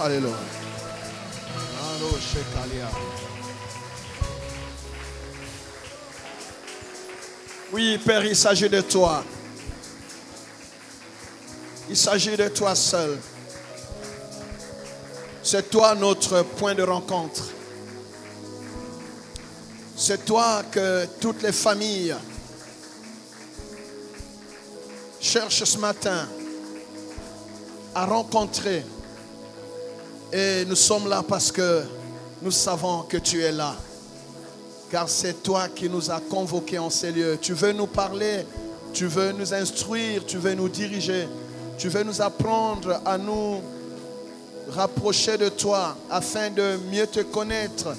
Alléluia. Oui, Père, il s'agit de toi. Il s'agit de toi seul. C'est toi notre point de rencontre. C'est toi que toutes les familles cherchent ce matin à rencontrer. Et nous sommes là parce que nous savons que tu es là. Car c'est toi qui nous as convoqués en ces lieux. Tu veux nous parler, tu veux nous instruire, tu veux nous diriger. Tu veux nous apprendre à nous rapprocher de toi afin de mieux te connaître,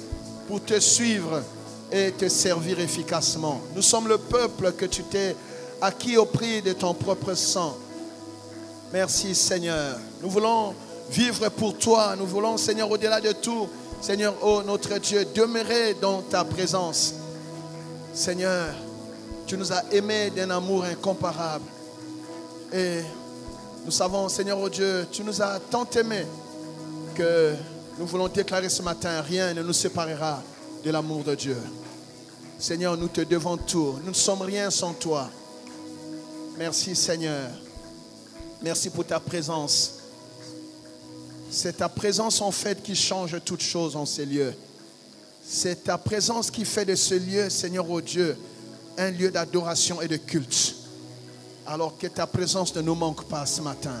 pour te suivre et te servir efficacement. Nous sommes le peuple que tu t'es acquis au prix de ton propre sang. Merci Seigneur. Nous voulons vivre pour toi. Nous voulons, Seigneur, au-delà de tout, Seigneur, oh notre Dieu, demeurer dans ta présence. Seigneur, tu nous as aimés d'un amour incomparable. Et nous savons, Seigneur, oh Dieu, tu nous as tant aimés que nous voulons déclarer ce matin, rien ne nous séparera de l'amour de Dieu. Seigneur, nous te devons tout. Nous ne sommes rien sans toi. Merci Seigneur. Merci pour ta présence. C'est ta présence en fait qui change toutes choses en ces lieux. C'est ta présence qui fait de ce lieu, Seigneur, oh Dieu, un lieu d'adoration et de culte. Alors que ta présence ne nous manque pas ce matin.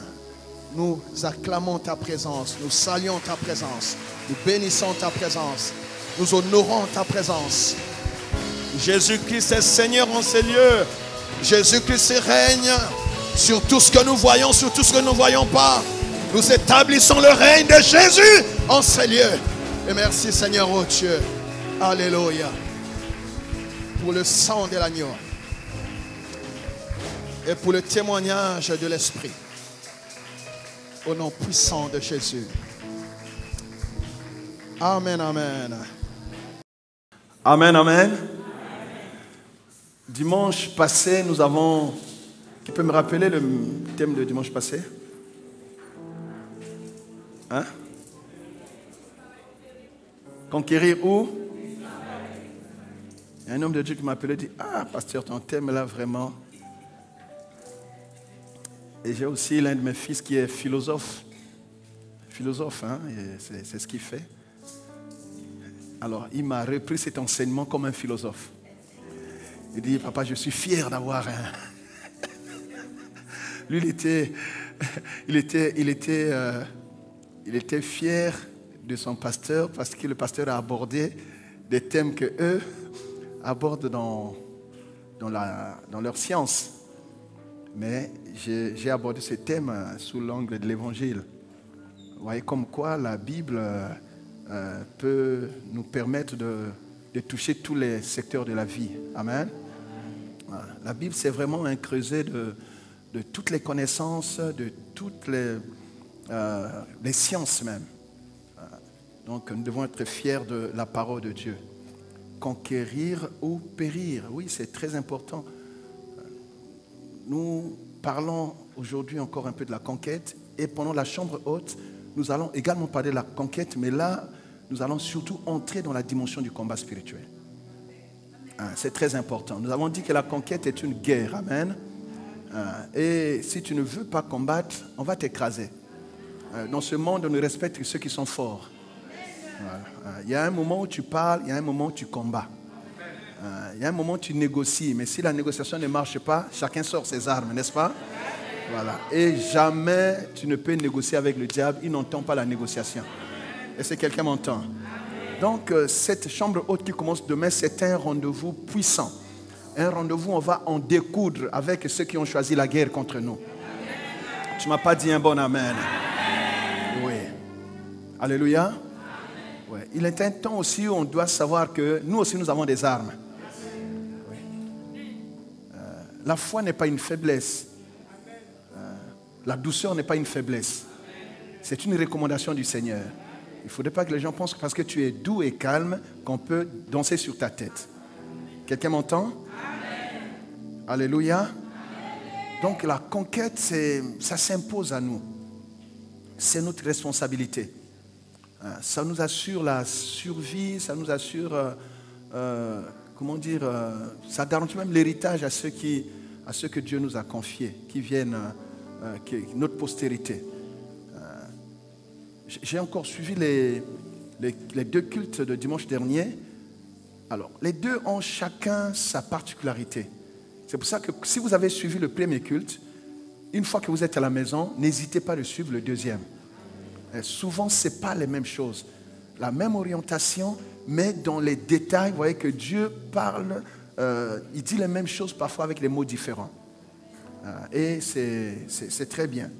Nous acclamons ta présence, nous saluons ta présence, nous bénissons ta présence, nous honorons ta présence. Jésus-Christ est Seigneur en ces lieux. Jésus-Christ règne sur tout ce que nous voyons, sur tout ce que nous ne voyons pas. Nous établissons le règne de Jésus en ces lieux. Et merci Seigneur, oh Dieu. Alléluia. Pour le sang de l'agneau. Et pour le témoignage de l'Esprit. Au nom puissant de Jésus. Amen, amen. Amen, amen. Dimanche passé, nous avons... Tu peux me rappeler le thème de dimanche passé? Hein? Conquérir où? Il y a un homme de Dieu qui m'a appelé et dit, ah, pasteur, ton thème là, vraiment... Et j'ai aussi l'un de mes fils qui est philosophe. Philosophe, hein, c'est ce qu'il fait. Alors, il m'a repris cet enseignement comme un philosophe. Il dit, papa, je suis fier d'avoir un... Lui, il était fier de son pasteur parce que le pasteur a abordé des thèmes que eux abordent dans leur science. Mais j'ai abordé ce thème sous l'angle de l'évangile. Vous voyez comme quoi la Bible peut nous permettre de toucher tous les secteurs de la vie. Amen. La Bible, c'est vraiment un creuset de toutes les connaissances, de toutes les sciences même. Donc nous devons être fiers de la parole de Dieu. Conquérir ou périr, oui, c'est très important. Nous parlons aujourd'hui encore un peu de la conquête et pendant la chambre haute, nous allons également parler de la conquête, mais là, nous allons surtout entrer dans la dimension du combat spirituel. C'est très important. Nous avons dit que la conquête est une guerre, amen. Et si tu ne veux pas combattre, on va t'écraser. Dans ce monde, on ne respecte que ceux qui sont forts. Il y a un moment où tu parles, il y a un moment où tu combats. Il y a un moment où tu négocies, mais si la négociation ne marche pas, chacun sort ses armes, n'est-ce pas? Voilà. Et jamais tu ne peux négocier avec le diable, il n'entend pas la négociation. Est-ce que quelqu'un m'entend? Donc, cette chambre haute qui commence demain, c'est un rendez-vous puissant. Un rendez-vous, on va en découdre avec ceux qui ont choisi la guerre contre nous. Tu ne m'as pas dit un bon amen? Oui. Alléluia. Oui. Il est un temps aussi où on doit savoir que nous aussi, nous avons des armes. Oui. La foi n'est pas une faiblesse. La douceur n'est pas une faiblesse. C'est une recommandation du Seigneur. Il ne faudrait pas que les gens pensent que parce que tu es doux et calme, qu'on peut danser sur ta tête. Quelqu'un m'entend? Alléluia. Donc la conquête, ça s'impose à nous. C'est notre responsabilité. Ça nous assure la survie, ça nous assure, ça garantit même l'héritage à ceux que Dieu nous a confiés, qui viennent, notre postérité. J'ai encore suivi les 2 cultes de dimanche dernier. Alors, les 2 ont chacun sa particularité. C'est pour ça que si vous avez suivi le premier culte, une fois que vous êtes à la maison, n'hésitez pas à suivre le deuxième. Souvent, ce n'est pas les mêmes choses. La même orientation, mais dans les détails, vous voyez que Dieu parle, il dit les mêmes choses parfois avec des mots différents. Et c'est très bien.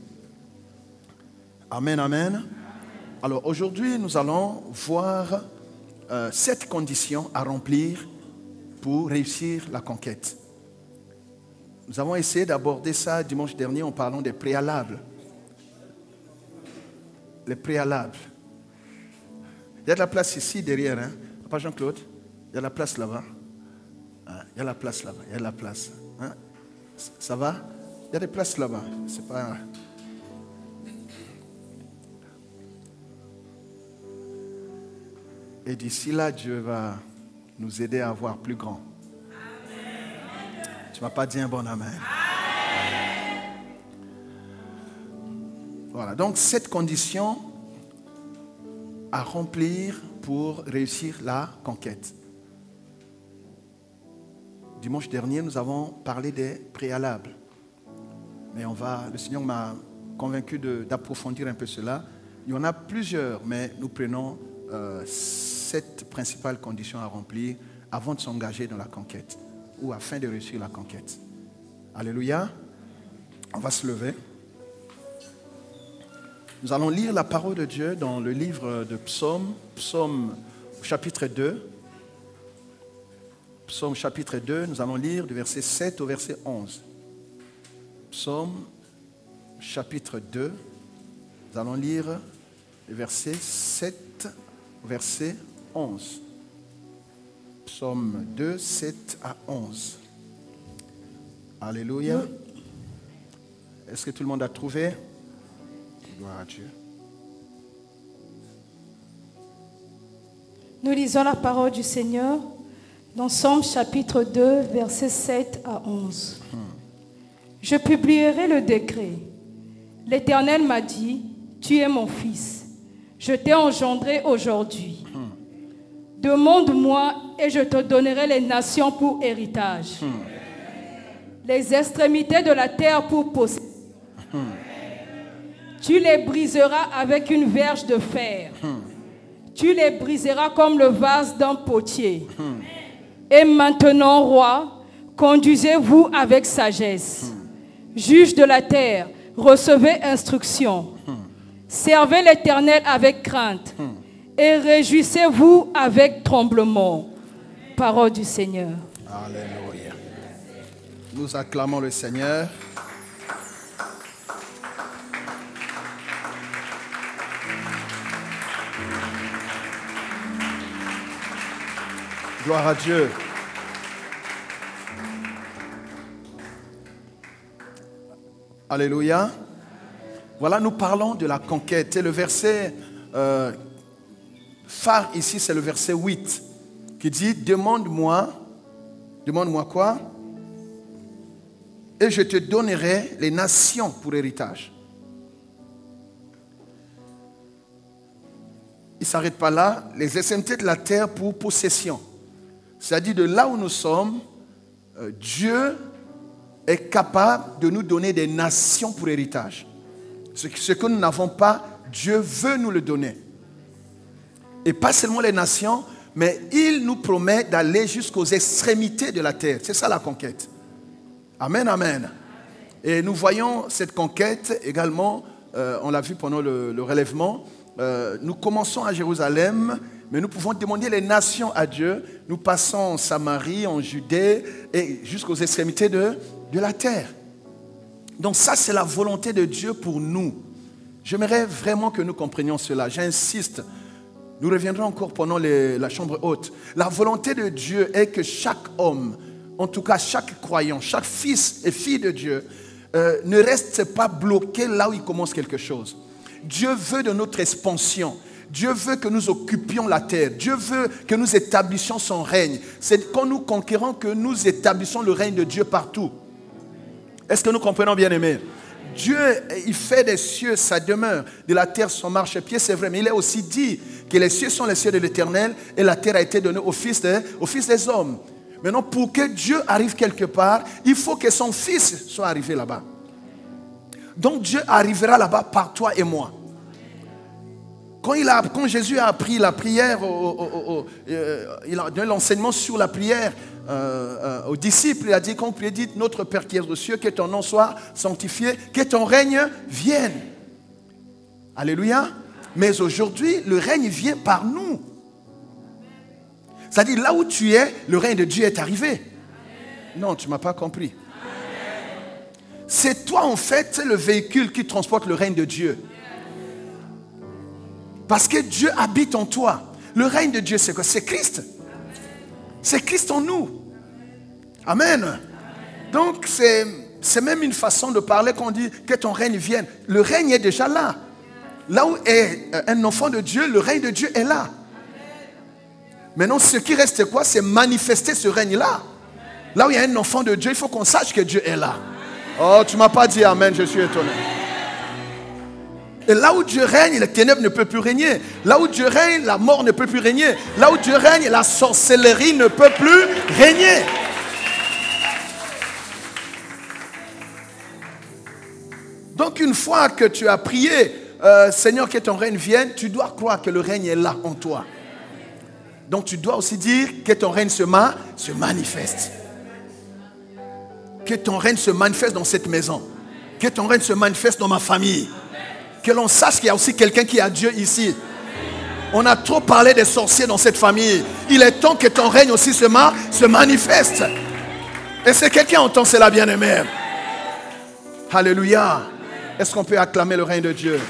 Amen, amen. Alors aujourd'hui, nous allons voir 7 conditions à remplir pour réussir la conquête. Nous avons essayé d'aborder ça dimanche dernier en parlant des préalables. Les préalables. Il y a de la place ici derrière, hein? Papa Jean-Claude, il y a de la place là-bas. Il y a de la place là-bas, il y a de la place. Hein? Ça va? Il y a des places là-bas. C'est pas... Et d'ici là, Dieu va nous aider à voir plus grand. Tu ne m'as pas dit un bon amen. Voilà, donc 7 conditions à remplir pour réussir la conquête. Dimanche dernier, nous avons parlé des préalables. Mais le Seigneur m'a convaincu d'approfondir un peu cela. Il y en a plusieurs, mais nous prenons 7 principales conditions à remplir avant de s'engager dans la conquête ou afin de réussir la conquête. Alléluia. On va se lever. Nous allons lire la parole de Dieu dans le livre de Psaume, Psaume chapitre 2. Psaume chapitre 2, nous allons lire du verset 7 au verset 11. Psaume chapitre 2, nous allons lire le verset 7 au verset 11. Psaume 2, 7 à 11. Alléluia. Est-ce que tout le monde a trouvé? Gloire à Dieu. Nous lisons la parole du Seigneur dans Psaume chapitre 2, versets 7 à 11. Je publierai le décret. L'Éternel m'a dit, tu es mon fils. Je t'ai engendré aujourd'hui. Demande-moi et je te donnerai les nations pour héritage. Les extrémités de la terre pour possession. Tu les briseras avec une verge de fer. Tu les briseras comme le vase d'un potier. Et maintenant, roi, conduisez-vous avec sagesse. Juge de la terre, recevez instruction. Servez l'Éternel avec crainte. Et réjouissez-vous avec tremblement. Parole du Seigneur. Alléluia. Nous acclamons le Seigneur. Gloire à Dieu. Alléluia. Voilà, nous parlons de la conquête. Et le verset phare ici, c'est le verset 8 qui dit, demande-moi quoi? Et je te donnerai les nations pour héritage. Il ne s'arrête pas là, les extrémités de la terre pour possession. C'est-à-dire de là où nous sommes, Dieu est capable de nous donner des nations pour héritage. Ce que nous n'avons pas, Dieu veut nous le donner. Et pas seulement les nations, mais il nous promet d'aller jusqu'aux extrémités de la terre. C'est ça la conquête. Amen, amen. Et nous voyons cette conquête également, on l'a vu pendant le relèvement. Nous commençons à Jérusalem, mais nous pouvons demander les nations à Dieu. Nous passons en Samarie, en Judée et jusqu'aux extrémités de la terre. Donc ça, c'est la volonté de Dieu pour nous. J'aimerais vraiment que nous comprenions cela. J'insiste. Nous reviendrons encore pendant la chambre haute. La volonté de Dieu est que chaque homme, en tout cas chaque croyant, chaque fils et fille de Dieu, ne reste pas bloqué là où il commence quelque chose. Dieu veut de notre expansion. Dieu veut que nous occupions la terre. Dieu veut que nous établissions son règne. C'est quand nous conquérons que nous établissons le règne de Dieu partout. Est-ce que nous comprenons, bien-aimés? Dieu, il fait des cieux sa demeure, de la terre son marchepied, c'est vrai. Mais il a aussi dit que les cieux sont les cieux de l'Éternel et la terre a été donnée au Fils des hommes. Maintenant, pour que Dieu arrive quelque part, il faut que son Fils soit arrivé là-bas. Donc Dieu arrivera là-bas par toi et moi. Quand Jésus a appris la prière, il a donné l'enseignement sur la prière aux disciples, il a dit, quand vous priez, dites, notre Père qui es aux cieux, que ton nom soit sanctifié, que ton règne vienne. Alléluia. Mais aujourd'hui, le règne vient par nous. C'est-à-dire, là où tu es, le règne de Dieu est arrivé. Non, tu ne m'as pas compris. C'est toi, en fait, le véhicule qui transporte le règne de Dieu. Parce que Dieu habite en toi. Le règne de Dieu, c'est quoi? C'est Christ. C'est Christ en nous. Amen. Donc, c'est même une façon de parler quand on dit que ton règne vienne. Le règne est déjà là. Là où est un enfant de Dieu, le règne de Dieu est là. Maintenant, ce qui reste quoi? C'est manifester ce règne-là. Là où il y a un enfant de Dieu, il faut qu'on sache que Dieu est là. Oh, tu ne m'as pas dit amen, je suis étonné. Et là où Dieu règne, les ténèbres ne peuvent plus régner. Là où Dieu règne, la mort ne peut plus régner. Là où Dieu règne, la sorcellerie ne peut plus régner. Donc une fois que tu as prié, Seigneur, que ton règne vienne, tu dois croire que le règne est là en toi. Donc tu dois aussi dire que ton règne se manifeste. Que ton règne se manifeste dans cette maison. Que ton règne se manifeste dans ma famille. Que l'on sache qu'il y a aussi quelqu'un qui a Dieu ici. On a trop parlé des sorciers dans cette famille. Il est temps que ton règne aussi se manifeste. Et si quelqu'un entend cela, bien-aimé. Alléluia. Est-ce qu'on peut acclamer le règne de Dieu?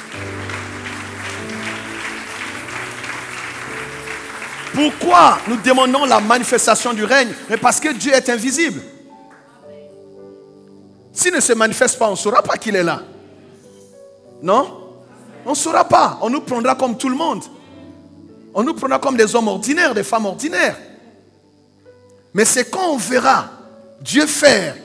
Pourquoi nous demandons la manifestation du règne? Mais parce que Dieu est invisible. S'il ne se manifeste pas, on ne saura pas qu'il est là. Non? On ne saura pas. On nous prendra comme tout le monde. On nous prendra comme des hommes ordinaires, des femmes ordinaires. Mais c'est quand on verra Dieu faire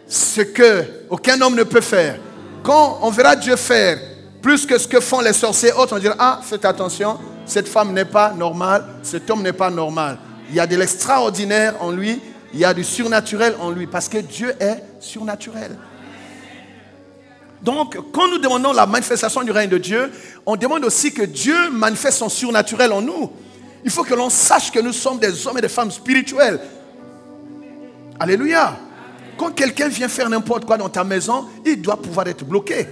ce que aucun homme ne peut faire. Quand on verra Dieu faire plus que ce que font les sorciers autres, on dira, ah, faites attention, cette femme n'est pas normale, cet homme n'est pas normal. Il y a de l'extraordinaire en lui, il y a du surnaturel en lui, parce que Dieu est surnaturel. Donc, quand nous demandons la manifestation du règne de Dieu, on demande aussi que Dieu manifeste son surnaturel en nous. Il faut que l'on sache que nous sommes des hommes et des femmes spirituels. Alléluia. Quand quelqu'un vient faire n'importe quoi dans ta maison, il doit pouvoir être bloqué.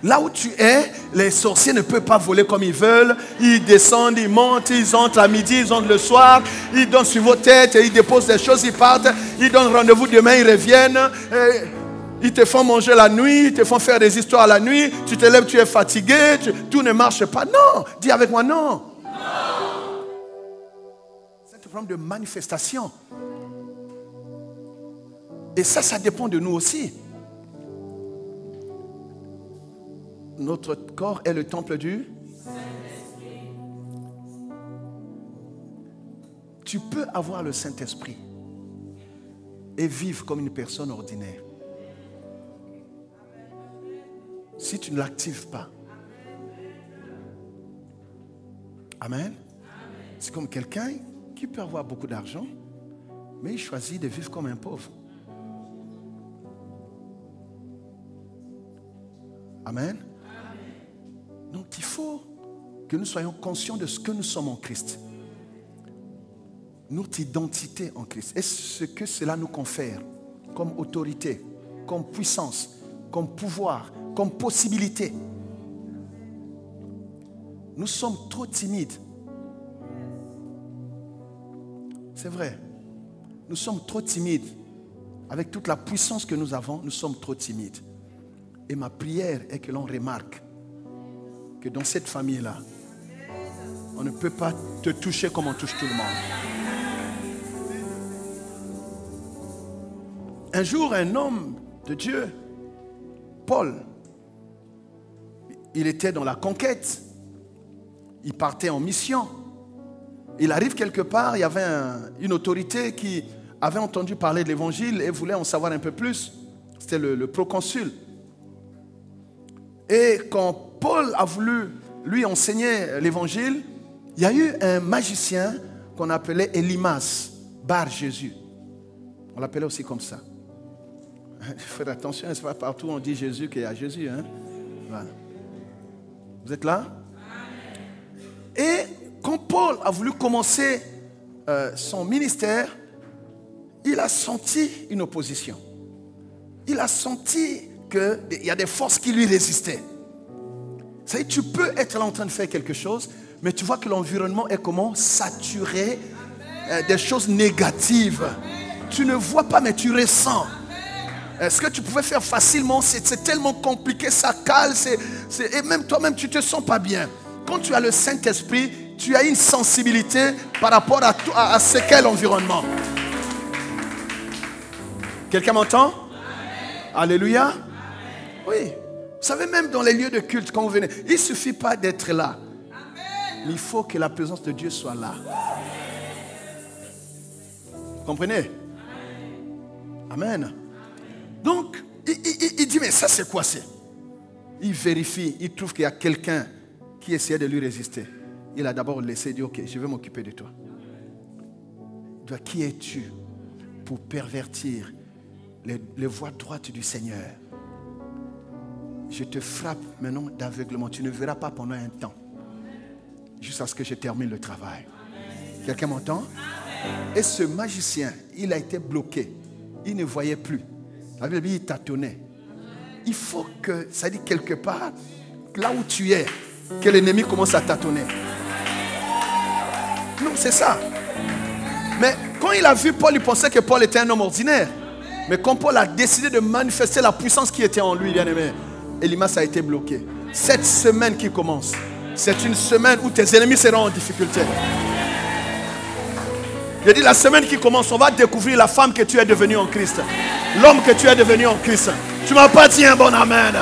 Là où tu es, les sorciers ne peuvent pas voler comme ils veulent. Ils descendent, ils montent, ils entrent à midi, ils entrent le soir. Ils donnent sur vos têtes, ils déposent des choses, ils partent. Ils donnent rendez-vous demain, ils reviennent. Ils te font manger la nuit, ils te font faire des histoires la nuit. Tu te lèves, tu es fatigué, tout ne marche pas. Non, dis avec moi non. C'est un problème de manifestation. Et ça dépend de nous aussi. Notre corps est le temple du Saint-Esprit. Tu peux avoir le Saint-Esprit et vivre comme une personne ordinaire. Si tu ne l'actives pas. Amen. C'est comme quelqu'un qui peut avoir beaucoup d'argent, mais il choisit de vivre comme un pauvre. Amen. Donc il faut que nous soyons conscients de ce que nous sommes en Christ. Notre identité en Christ. Et ce que cela nous confère comme autorité, comme puissance, comme pouvoir, comme possibilité. Nous sommes trop timides. C'est vrai. Nous sommes trop timides. Avec toute la puissance que nous avons, nous sommes trop timides. Et ma prière est que l'on remarque que dans cette famille-là, on ne peut pas te toucher comme on touche tout le monde. Un jour, un homme de Dieu, Paul, il était dans la conquête. il partait en mission. Il arrive quelque part, il y avait une autorité qui avait entendu parler de l'évangile et voulait en savoir un peu plus. C'était le proconsul. Et quand Paul a voulu lui enseigner l'évangile, il y a eu un magicien qu'on appelait Elimas, Bar Jésus. On l'appelait aussi comme ça. Faites attention, c'est pas partout où on dit Jésus qu'il y a Jésus. Hein? Voilà. Vous êtes là? Et quand Paul a voulu commencer son ministère, il a senti une opposition. Il a senti qu'il y a des forces qui lui résistaient. Ça veut dire, tu peux être là en train de faire quelque chose, mais tu vois que l'environnement est comment? Saturé des choses négatives. Tu ne vois pas, mais tu ressens. Ce que tu pouvais faire facilement, c'est tellement compliqué, ça cale, et même toi-même, tu ne te sens pas bien. Quand tu as le Saint-Esprit, tu as une sensibilité par rapport à ce qu'est l'environnement. Quelqu'un m'entend? Alléluia. Oui. Vous savez, même dans les lieux de culte, quand vous venez, il ne suffit pas d'être là. Mais il faut que la présence de Dieu soit là. Vous comprenez? Amen. Donc, il dit, mais ça c'est quoi c'est? Il vérifie, il trouve qu'il y a quelqu'un qui essayait de lui résister. Il a d'abord laissé dire, ok, je vais m'occuper de toi. Toi, qui es-tu pour pervertir les voies droites du Seigneur? Je te frappe maintenant d'aveuglement. Tu ne verras pas pendant un temps. Jusqu'à ce que je termine le travail. Quelqu'un m'entend? Et ce magicien, il a été bloqué. Il ne voyait plus. La Bible dit, il tâtonnait. Il faut que, ça dit quelque part, là où tu es, que l'ennemi commence à tâtonner. Non, c'est ça. Mais quand il a vu Paul, il pensait que Paul était un homme ordinaire. Mais quand Paul a décidé de manifester la puissance qui était en lui, bien aimé, Elimas a été bloqué. Cette semaine qui commence, c'est une semaine où tes ennemis seront en difficulté. Je dis, la semaine qui commence, on va découvrir la femme que tu es devenue en Christ. L'homme que tu es devenu en Christ. Tu ne m'as pas dit un bon amen.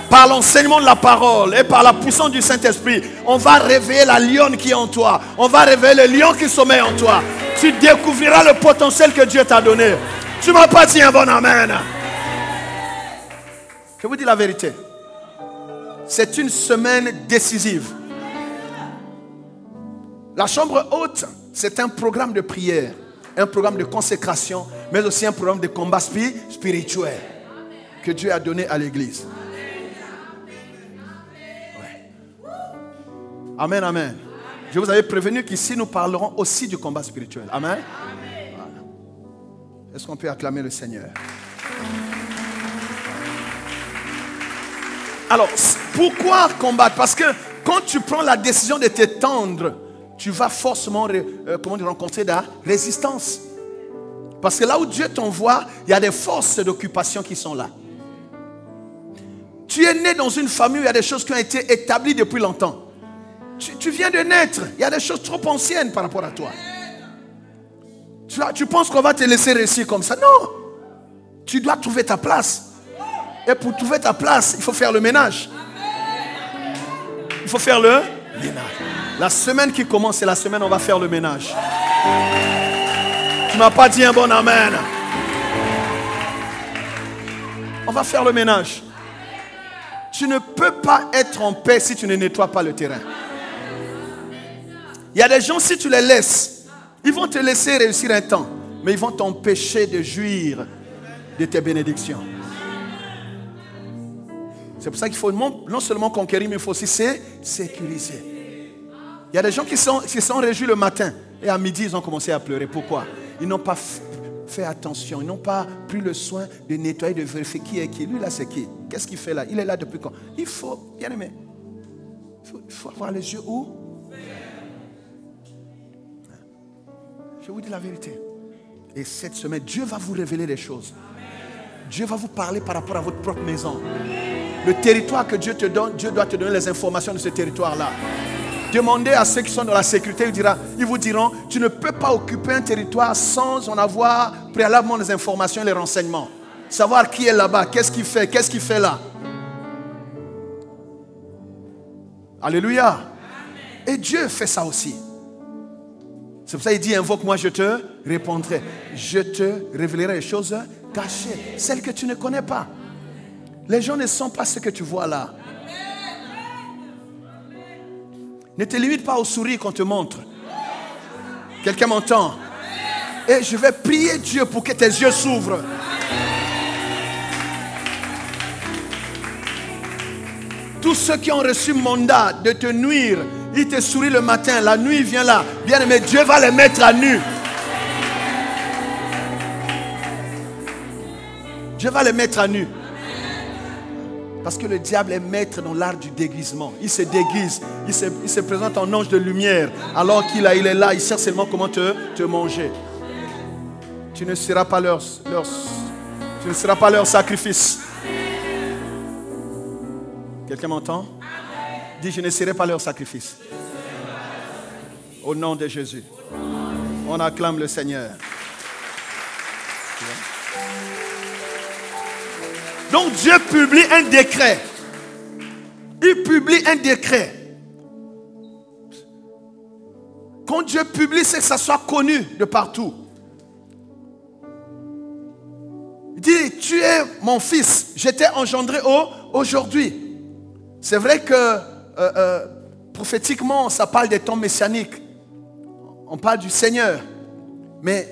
Par l'enseignement de la parole et par la puissance du Saint-Esprit, on va réveiller la lionne qui est en toi. On va réveiller le lion qui sommeille en toi. Tu découvriras le potentiel que Dieu t'a donné. Tu ne m'as pas dit un bon amen. Je vous dis la vérité. C'est une semaine décisive. La chambre haute, c'est un programme de prière, un programme de consécration, mais aussi un programme de combat spirituel que Dieu a donné à l'église. Ouais. Amen, amen. Je vous avais prévenu qu'ici, nous parlerons aussi du combat spirituel. Amen. Voilà. Est-ce qu'on peut acclamer le Seigneur? Alors, pourquoi combattre? Parce que quand tu prends la décision de t'étendre, tu vas forcément rencontrer de la résistance. Parce que là où Dieu t'envoie, il y a des forces d'occupation qui sont là. Tu es né dans une famille où il y a des choses qui ont été établies depuis longtemps. Tu viens de naître, il y a des choses trop anciennes par rapport à toi. Tu penses qu'on va te laisser réussir comme ça? Non. Tu dois trouver ta place. Et pour trouver ta place, il faut faire le ménage. Il faut faire le ménage. La semaine qui commence, c'est la semaine où on va faire le ménage. Tu ne m'as pas dit un bon amen. On va faire le ménage. Tu ne peux pas être en paix si tu ne nettoies pas le terrain. Il y a des gens, si tu les laisses, ils vont te laisser réussir un temps, mais ils vont t'empêcher de jouir de tes bénédictions. C'est pour ça qu'il faut non seulement conquérir, mais il faut aussi sécuriser. Il y a des gens qui sont réjouis le matin et à midi, ils ont commencé à pleurer. Pourquoi? Ils n'ont pas fait attention. Ils n'ont pas pris le soin de nettoyer, de vérifier qui est qui. Lui, là, c'est qui? Qu'est-ce qu'il fait là? Il est là depuis quand? Il faut, bien aimé, il faut avoir les yeux où? Je vous dis la vérité. Et cette semaine, Dieu va vous révéler des choses. Dieu va vous parler par rapport à votre propre maison. Le territoire que Dieu te donne, Dieu doit te donner les informations de ce territoire-là. Demandez à ceux qui sont dans la sécurité, ils vous diront, tu ne peux pas occuper un territoire sans en avoir préalablement les informations et les renseignements. Savoir qui est là-bas, qu'est-ce qu'il fait là. Alléluia. Amen. Et Dieu fait ça aussi. C'est pour ça qu'il dit, invoque-moi, je te répondrai. Je te révélerai les choses cachées, celles que tu ne connais pas. Les gens ne sont pas ce que tu vois là. Ne te limite pas au sourire qu'on te montre. Quelqu'un m'entend? Et je vais prier Dieu pour que tes yeux s'ouvrent. Tous ceux qui ont reçu mandat de te nuire, ils te sourient le matin, la nuit vient là. Bien aimé, Dieu va les mettre à nu. Dieu va les mettre à nu. Parce que le diable est maître dans l'art du déguisement. Il se déguise, il se présente en ange de lumière. Alors qu'il est là, il sait seulement comment te manger. Tu ne seras pas leur sacrifice. Quelqu'un m'entend? Dis, je ne serai pas leur sacrifice. Au nom de Jésus. On acclame le Seigneur. Donc Dieu publie un décret. Il publie un décret. Quand Dieu publie, c'est que ça soit connu de partout. Il dit, tu es mon fils, je t'ai engendré aujourd'hui. C'est vrai que prophétiquement, ça parle des temps messianiques. On parle du Seigneur. Mais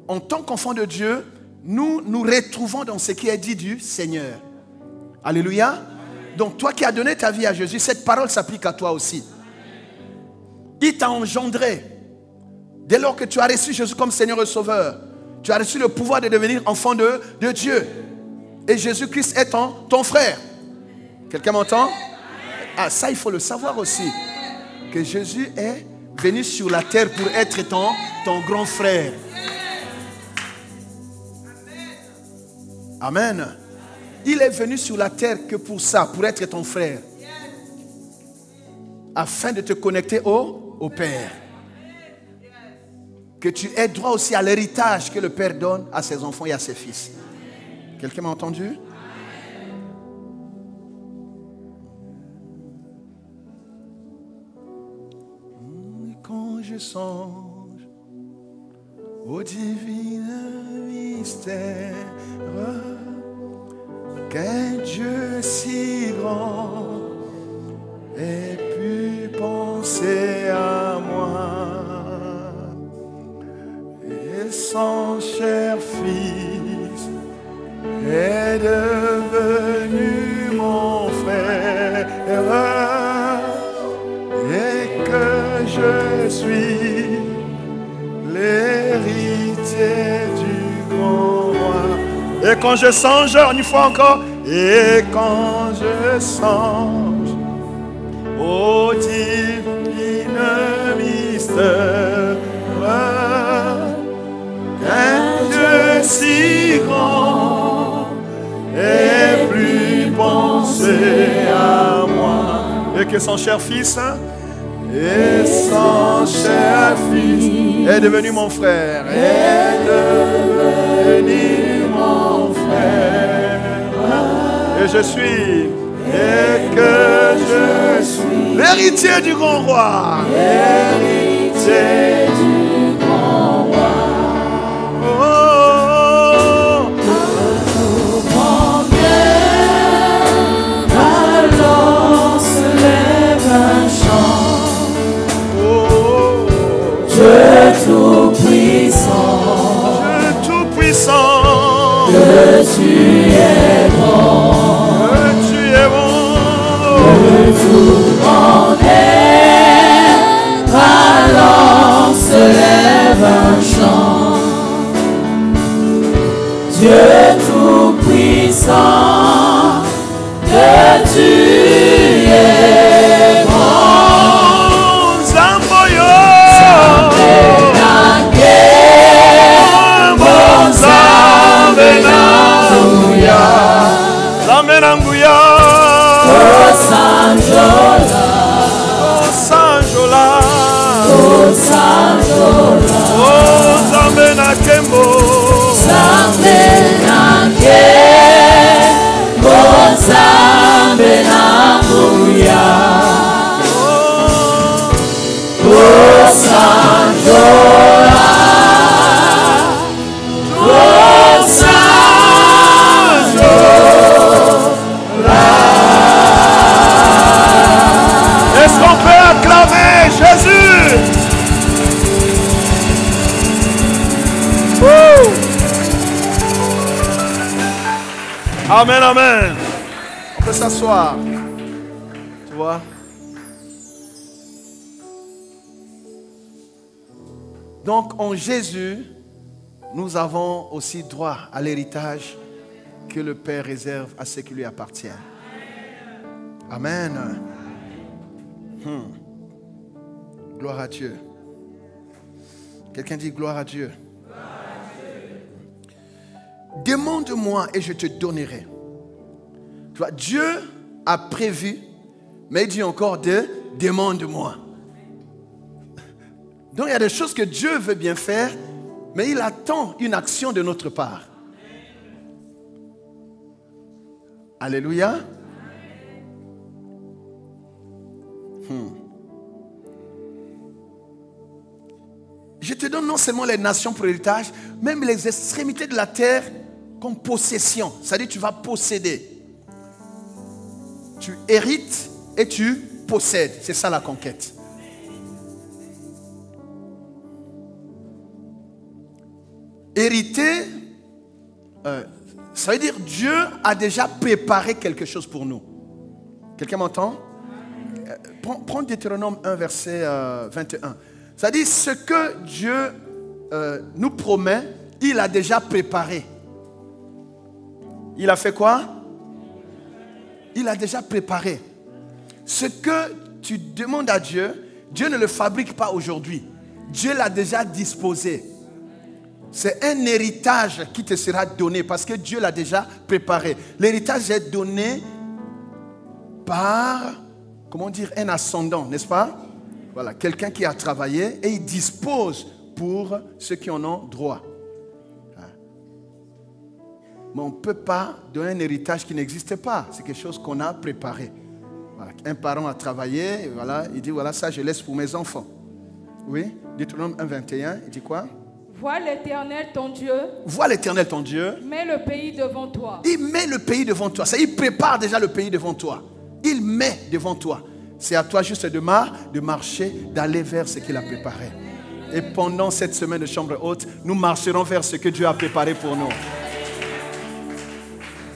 en tant qu'enfant de Dieu, nous nous retrouvons dans ce qui est dit du Seigneur. Alléluia. Donc toi qui as donné ta vie à Jésus, cette parole s'applique à toi aussi. Il t'a engendré. Dès lors que tu as reçu Jésus comme Seigneur et Sauveur, tu as reçu le pouvoir de devenir enfant de Dieu. Et Jésus-Christ est ton frère. Quelqu'un m'entend? Ah, ça il faut le savoir aussi. Que Jésus est venu sur la terre pour être ton grand frère. Amen. Il est venu sur la terre que pour ça, pour être ton frère. Afin de te connecter au Père. Que tu aies droit aussi à l'héritage que le Père donne à ses enfants et à ses fils. Quelqu'un m'a entendu? Quand je songe au divin mystère, qu'un Dieu si grand ait pu penser à moi, et son cher fils est devenu mon frère, et que je suis l'héritier du grand roi. Et quand je songe, une fois encore, et quand je songe au divin mystère, qu'un Dieu si grand ait pu penser à moi, et que son cher fils, et son cher fils est devenu mon frère, est devenu mon frère, et je suis, et que je suis l'héritier du grand roi, l'héritier du grand roi. Oh, mon cœur alors se lève un chant. Dieu tout-puissant, que tu es bon, que tu es bon, que tout en air, alors se lève un chant. Dieu tout-puissant, que tu es bon. Zamenanguya, Oh Sanjola, oh Sanjola, Oh Sanjola, oh Zamenakembo, Zamenake, Amen, amen. On peut s'asseoir. Tu vois? Donc, en Jésus, nous avons aussi droit à l'héritage que le Père réserve à ceux qui lui appartiennent. Amen. Gloire à Dieu. Quelqu'un dit gloire à Dieu. Demande-moi et je te donnerai. Tu vois, Dieu a prévu, mais il dit encore demande-moi. Donc il y a des choses que Dieu veut bien faire, mais il attend une action de notre part. Alléluia. Je te donne non seulement les nations pour héritage, même les extrémités de la terre comme possession. C'est-à-dire tu vas posséder. Tu hérites et tu possèdes. C'est ça la conquête. Hériter, ça veut dire Dieu a déjà préparé quelque chose pour nous. Quelqu'un m'entend? Prends Deutéronome 1, verset 21. Ça dit ce que Dieu nous promet, il a déjà préparé. Il a fait quoi? Il a déjà préparé. Ce que tu demandes à Dieu, Dieu ne le fabrique pas aujourd'hui. Dieu l'a déjà disposé. C'est un héritage qui te sera donné parce que Dieu l'a déjà préparé. L'héritage est donné par, comment dire, un ascendant, n'est-ce pas? Voilà, quelqu'un qui a travaillé et il dispose pour ceux qui en ont droit. Mais on ne peut pas donner un héritage qui n'existe pas. C'est quelque chose qu'on a préparé. Voilà. Un parent a travaillé, voilà, il dit voilà, ça je laisse pour mes enfants. Oui, Deutéronome 1, 21, il dit quoi? Vois l'Éternel ton Dieu. Vois l'Éternel ton Dieu. Mets le pays devant toi. Il met le pays devant toi. Ça, il prépare déjà le pays devant toi. Il met devant toi. C'est à toi juste de marcher, d'aller vers ce qu'il a préparé. Et pendant cette semaine de chambre haute, nous marcherons vers ce que Dieu a préparé pour nous.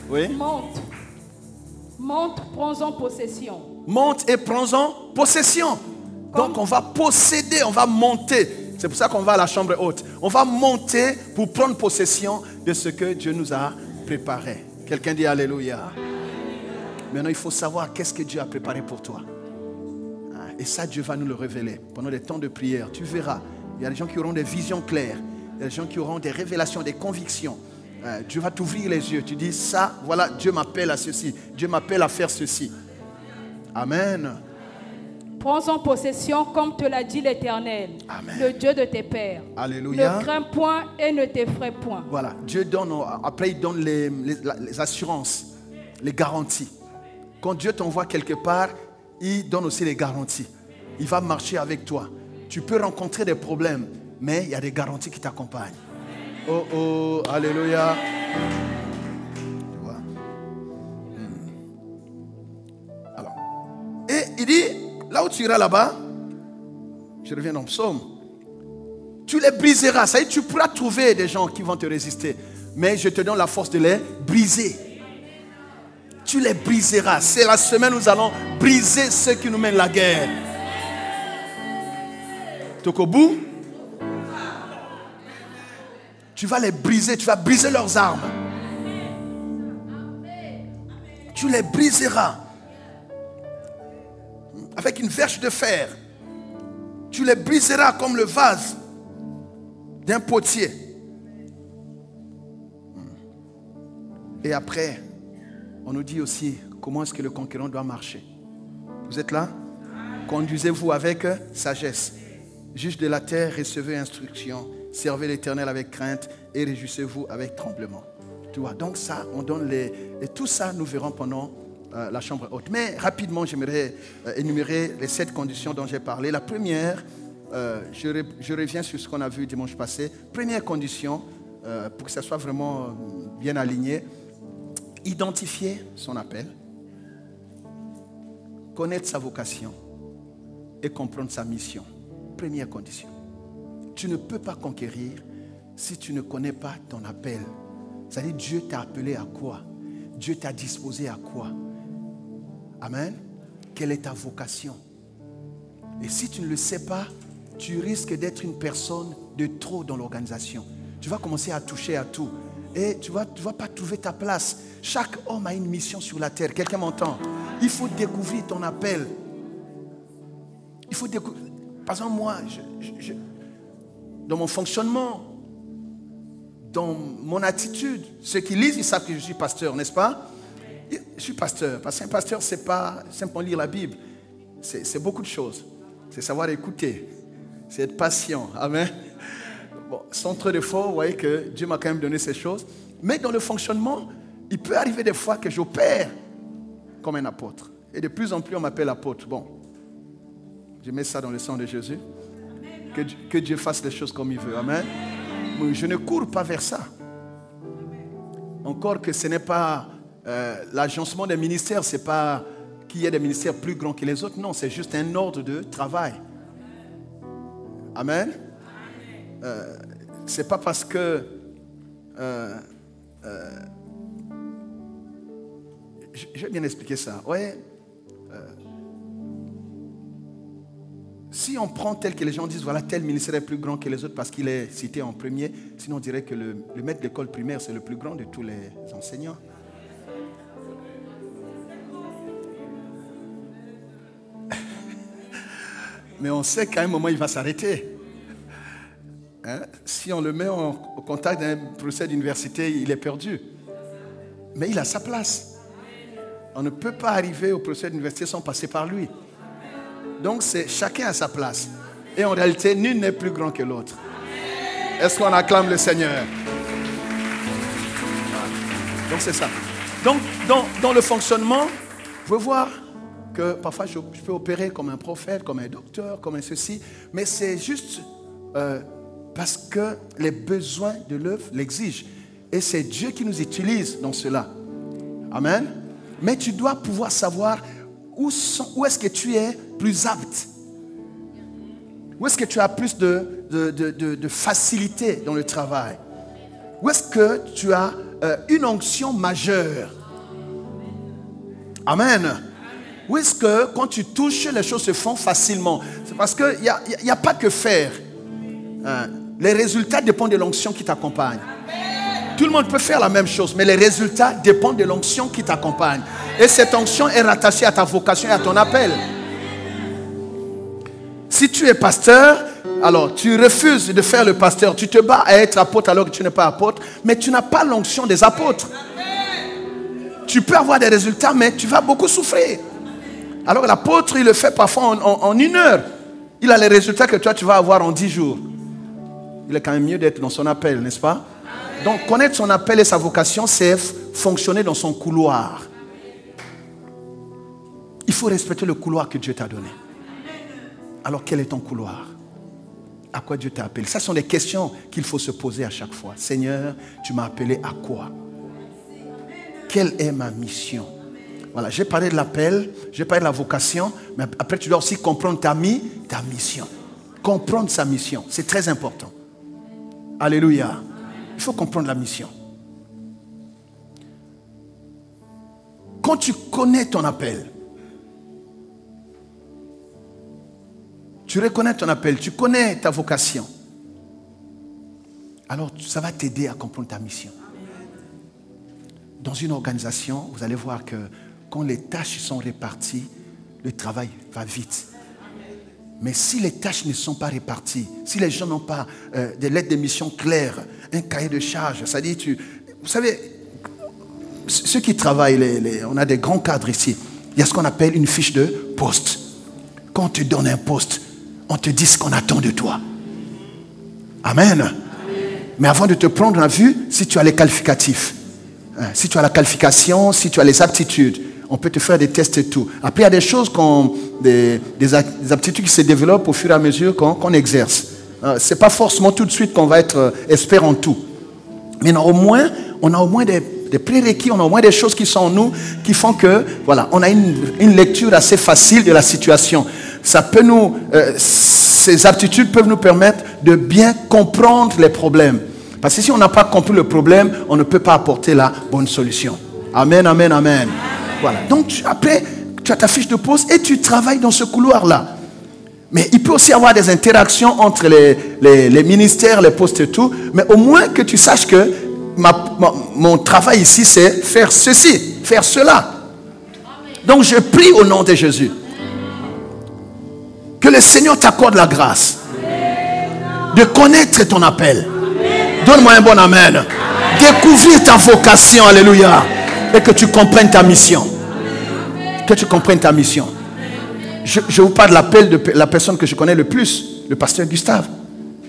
Oui? Monte. Monte, prends-en possession. Monte et prends-en possession. Donc on va posséder, on va monter. C'est pour ça qu'on va à la chambre haute. On va monter pour prendre possession de ce que Dieu nous a préparé. Quelqu'un dit Alléluia. Maintenant, il faut savoir qu'est-ce que Dieu a préparé pour toi. Et ça, Dieu va nous le révéler pendant des temps de prière. Tu verras, il y a des gens qui auront des visions claires. Il y a des gens qui auront des révélations, des convictions. Dieu va t'ouvrir les yeux. Tu dis ça, voilà, Dieu m'appelle à ceci. Dieu m'appelle à faire ceci. Amen. Prends-en possession comme te l'a dit l'Éternel, le Dieu de tes pères. Alléluia. Ne crains point et ne t'effraie point. Voilà, Dieu donne, après il donne les assurances, les garanties. Quand Dieu t'envoie quelque part, il donne aussi les garanties. Il va marcher avec toi. Tu peux rencontrer des problèmes, mais il y a des garanties qui t'accompagnent. Oh, oh, alléluia. Alors, et il dit, là où tu iras là-bas, je reviens dans le psaume, tu les briseras. Ça y est, tu pourras trouver des gens qui vont te résister, mais je te donne la force de les briser. Tu les briseras. C'est la semaine où nous allons briser ceux qui nous mènent la guerre. Tokobu, tu vas les briser, tu vas briser leurs armes. Tu les briseras. Avec une verge de fer. Tu les briseras comme le vase d'un potier. Et après, on nous dit aussi comment est-ce que le conquérant doit marcher. Vous êtes là? Conduisez-vous avec sagesse. Juge de la terre, recevez instruction. Servez l'Éternel avec crainte et réjouissez-vous avec tremblement. Tu vois, donc ça, on donne les... Et tout ça, nous verrons pendant la chambre haute. Mais rapidement, j'aimerais énumérer les 7 conditions dont j'ai parlé. La première, je reviens sur ce qu'on a vu dimanche passé. Première condition, pour que ça soit vraiment bien aligné, identifier son appel, connaître sa vocation et comprendre sa mission. Première condition. Tu ne peux pas conquérir si tu ne connais pas ton appel. C'est-à-dire, Dieu t'a appelé à quoi? Dieu t'a disposé à quoi? Amen. Quelle est ta vocation? Et si tu ne le sais pas, tu risques d'être une personne de trop dans l'organisation. Tu vas commencer à toucher à tout. Et tu vas pas trouver ta place. Chaque homme a une mission sur la terre. Quelqu'un m'entend? Il faut découvrir ton appel. Il faut découvrir. Par exemple, moi, dans mon fonctionnement, dans mon attitude, ceux qui lisent, ils savent que je suis pasteur, n'est-ce pas? Je suis pasteur. Parce qu'un pasteur, c'est pas simplement lire la Bible. C'est beaucoup de choses. C'est savoir écouter. C'est être patient. Amen. Bon, sans trop d'efforts, vous voyez que Dieu m'a quand même donné ces choses. Mais dans le fonctionnement, il peut arriver des fois que j'opère comme un apôtre. Et de plus en plus, on m'appelle apôtre. Bon, je mets ça dans le sang de Jésus. Que Dieu fasse les choses comme il veut. Amen. Mais je ne cours pas vers ça. Encore que ce n'est pas l'agencement des ministères, ce n'est pas qu'il y ait des ministères plus grands que les autres. Non, c'est juste un ordre de travail. Amen. C'est pas parce que je vais bien expliquer ça. Ouais. Si on prend tel que les gens disent, voilà, tel ministère est plus grand que les autres parce qu'il est cité en premier, sinon on dirait que le maître d'école primaire, c'est le plus grand de tous les enseignants. Mais on sait qu'à un moment, il va s'arrêter. Hein? Si on le met au contact d'un professeur d'université, il est perdu. Mais il a sa place. On ne peut pas arriver au professeur d'université sans passer par lui. Donc, chacun a sa place. Et en réalité, nul n'est plus grand que l'autre. Est-ce qu'on acclame le Seigneur? Voilà. Donc, c'est ça. Donc, dans le fonctionnement, vous pouvez voir que parfois, je peux opérer comme un prophète, comme un docteur, comme un ceci. Mais c'est juste parce que les besoins de l'œuvre l'exigent. Et c'est Dieu qui nous utilise dans cela. Amen. Mais tu dois pouvoir savoir où est-ce que tu es plus apte. Où est-ce que tu as plus de facilité dans le travail. Où est-ce que tu as une onction majeure. Amen. Où est-ce que quand tu touches, les choses se font facilement? C'est parce qu'il n'y a pas que faire. Les résultats dépendent de l'onction qui t'accompagne. Tout le monde peut faire la même chose, mais les résultats dépendent de l'onction qui t'accompagne. Et cette onction est rattachée à ta vocation et à ton appel. Si tu es pasteur, alors tu refuses de faire le pasteur. Tu te bats à être apôtre alors que tu n'es pas apôtre, mais tu n'as pas l'onction des apôtres. Tu peux avoir des résultats, mais tu vas beaucoup souffrir. Alors l'apôtre, il le fait parfois en 1 heure. Il a les résultats que toi, tu vas avoir en 10 jours. Il est quand même mieux d'être dans son appel, n'est-ce pas? Donc, connaître son appel et sa vocation, c'est fonctionner dans son couloir. Il faut respecter le couloir que Dieu t'a donné. Alors, quel est ton couloir? À quoi Dieu t'a appelé? Ça sont des questions qu'il faut se poser à chaque fois. Seigneur, tu m'as appelé à quoi? Quelle est ma mission? Voilà, j'ai parlé de l'appel, j'ai parlé de la vocation, mais après, tu dois aussi comprendre ta mission. Comprendre sa mission, c'est très important. Alléluia. Il faut comprendre la mission. Quand tu connais ton appel, tu reconnais ton appel, tu connais ta vocation, alors ça va t'aider à comprendre ta mission. Dans une organisation, vous allez voir que quand les tâches sont réparties, le travail va vite. Mais si les tâches ne sont pas réparties, si les gens n'ont pas des lettres de mission claires, un cahier de charge, c'est-à-dire, vous savez, ceux qui travaillent, on a des grands cadres ici, il y a ce qu'on appelle une fiche de poste. Quand on te donne un poste, on te dit ce qu'on attend de toi. Amen. Amen. Mais avant de te prendre en vue, si tu as les qualificatifs, si tu as la qualification, si tu as les aptitudes, on peut te faire des tests et tout. Après, il y a des choses, des aptitudes qui se développent au fur et à mesure qu'on exerce. Ce n'est pas forcément tout de suite qu'on va être expert en tout. Mais on a au moins des prérequis, on a au moins des choses qui sont en nous, qui font que, voilà, on a une lecture assez facile de la situation. Ça peut ces aptitudes peuvent nous permettre de bien comprendre les problèmes. Parce que si on n'a pas compris le problème, on ne peut pas apporter la bonne solution. Amen, amen, amen. Voilà. Donc après, tu as ta fiche de poste et tu travailles dans ce couloir-là. Mais il peut aussi y avoir des interactions entre les ministères, les postes et tout. Mais au moins que tu saches que mon travail ici, c'est faire ceci, faire cela. Donc je prie au nom de Jésus. Que le Seigneur t'accorde la grâce de connaître ton appel. Donne-moi un bon amen. Découvrir ta vocation, alléluia. Et que tu comprennes ta mission. Que tu comprennes ta mission. Je vous parle de l'appel de la personne que je connais le plus, le pasteur Gustave.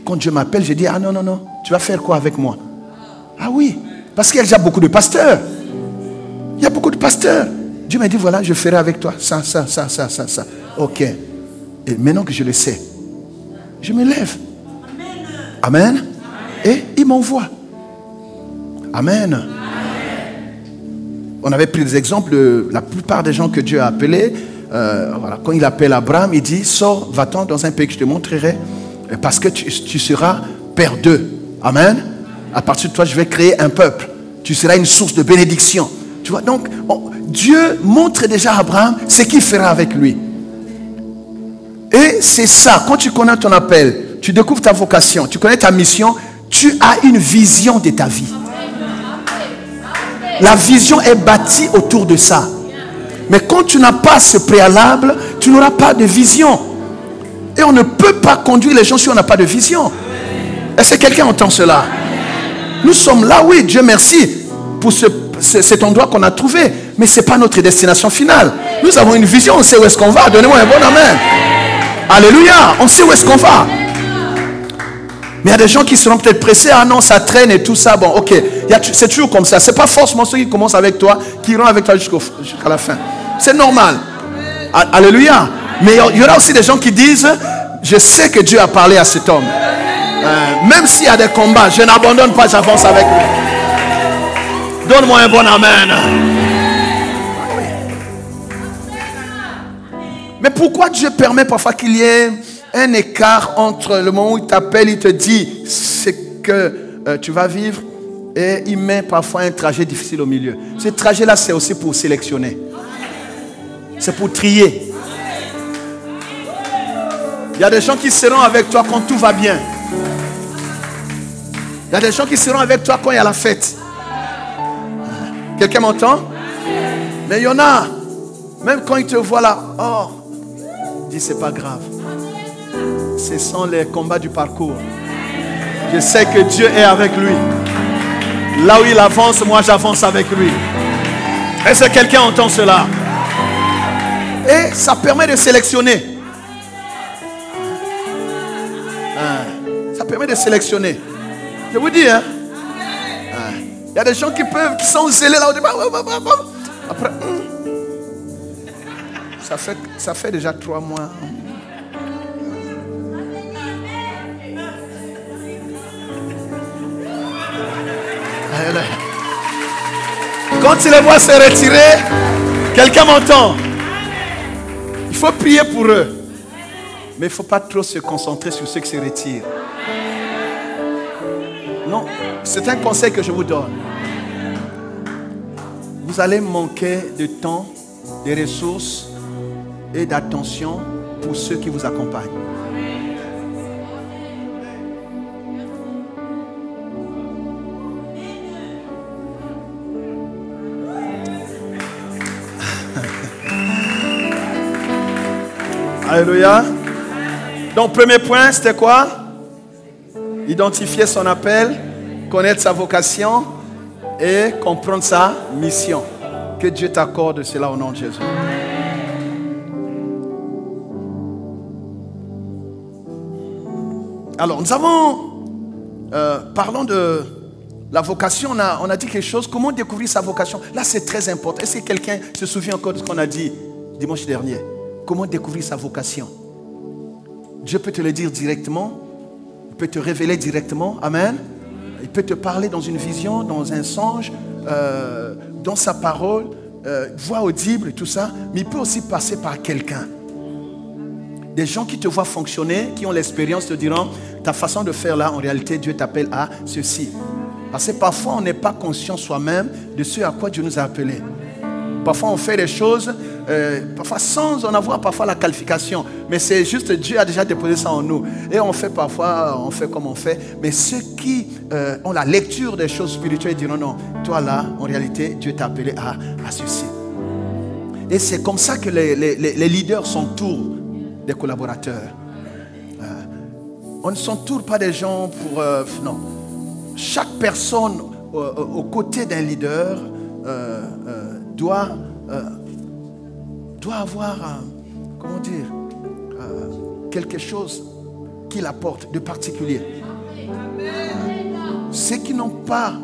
Quand Dieu m'appelle, je dis, ah non, non, non, tu vas faire quoi avec moi? Ah oui, parce qu'il y a déjà beaucoup de pasteurs. Il y a beaucoup de pasteurs. Dieu m'a dit, voilà, je ferai avec toi ça, ça, ça, ça, ça, ça. Ok. Et maintenant que je le sais, je me lève. Amen. Et il m'envoie. Amen. On avait pris des exemples de la plupart des gens que Dieu a appelés. Voilà. Quand il appelle Abraham, il dit, sors, va-t'en dans un pays que je te montrerai, parce que tu seras père d'eux. Amen. À partir de toi, je vais créer un peuple. Tu seras une source de bénédiction. Tu vois, donc, Dieu montre déjà à Abraham ce qu'il fera avec lui. Et c'est ça, quand tu connais ton appel, tu découvres ta vocation, tu connais ta mission, tu as une vision de ta vie. La vision est bâtie autour de ça. Mais quand tu n'as pas ce préalable, tu n'auras pas de vision. Et on ne peut pas conduire les gens si on n'a pas de vision. Est-ce que quelqu'un entend cela? Nous sommes là, oui, Dieu merci pour cet endroit qu'on a trouvé. Mais ce n'est pas notre destination finale. Nous avons une vision, on sait où est-ce qu'on va. Donnez-moi un bon amen. Alléluia, on sait où est-ce qu'on va. Mais il y a des gens qui seront peut-être pressés. Ah non, ça traîne et tout ça. Bon, ok, c'est toujours comme ça. Ce n'est pas forcément ceux qui commencent avec toi qui iront avec toi jusqu'à la fin. C'est normal. Alléluia. Mais il y aura aussi des gens qui disent, je sais que Dieu a parlé à cet homme. Même s'il y a des combats, je n'abandonne pas, j'avance avec lui. Donne-moi un bon amen. Mais pourquoi Dieu permet parfois qu'il y ait un écart entre le moment où il t'appelle, il te dit ce que tu vas vivre, et il met parfois un trajet difficile au milieu. Ce trajet-là, c'est aussi pour sélectionner. C'est pour trier. Il y a des gens qui seront avec toi quand tout va bien. Il y a des gens qui seront avec toi quand il y a la fête. Quelqu'un m'entend? Mais il y en a, même quand ils te voient là, oh, dis c'est pas grave. Ce sont les combats du parcours. Je sais que Dieu est avec lui. Là où il avance, moi j'avance avec lui. Est-ce que quelqu'un entend cela? Et ça permet de sélectionner. Ça permet de sélectionner. Je vous dis, hein. Il y a des gens qui sont zélés là au départ. Après, ça fait déjà 3 mois. Quand tu les vois se retirer, quelqu'un m'entend. Il faut prier pour eux. Mais il ne faut pas trop se concentrer sur ceux qui se retirent. Non, c'est un conseil que je vous donne. Vous allez manquer de temps, de ressources et d'attention pour ceux qui vous accompagnent. Alléluia. Donc, premier point, c'était quoi? Identifier son appel, connaître sa vocation et comprendre sa mission. Que Dieu t'accorde cela au nom de Jésus. Alors, nous avons, parlons de la vocation, on a dit quelque chose. Comment découvrir sa vocation? Là, c'est très important. Est-ce que quelqu'un se souvient encore de ce qu'on a dit dimanche dernier? Comment découvrir sa vocation? Dieu peut te le dire directement. Il peut te révéler directement. Amen. Il peut te parler dans une vision, dans un songe, dans sa parole, voix audible, tout ça. Mais il peut aussi passer par quelqu'un. Des gens qui te voient fonctionner, qui ont l'expérience, te diront, ta façon de faire là, en réalité, Dieu t'appelle à ceci. Parce que parfois, on n'est pas conscient soi-même de ce à quoi Dieu nous a appelés. Parfois, on fait des choses, parfois sans en avoir parfois la qualification. Mais c'est juste Dieu a déjà déposé ça en nous. Et on fait parfois, on fait comme on fait. Mais ceux qui ont la lecture des choses spirituelles diront non, toi là, en réalité, Dieu t'a appelé à ceci. Et c'est comme ça que les leaders s'entourent des collaborateurs. On ne s'entoure pas des gens pour... non. Chaque personne aux côtés d'un leader doit avoir, comment dire, quelque chose qu'il apporte de particulier. Ceux qui n'ont pas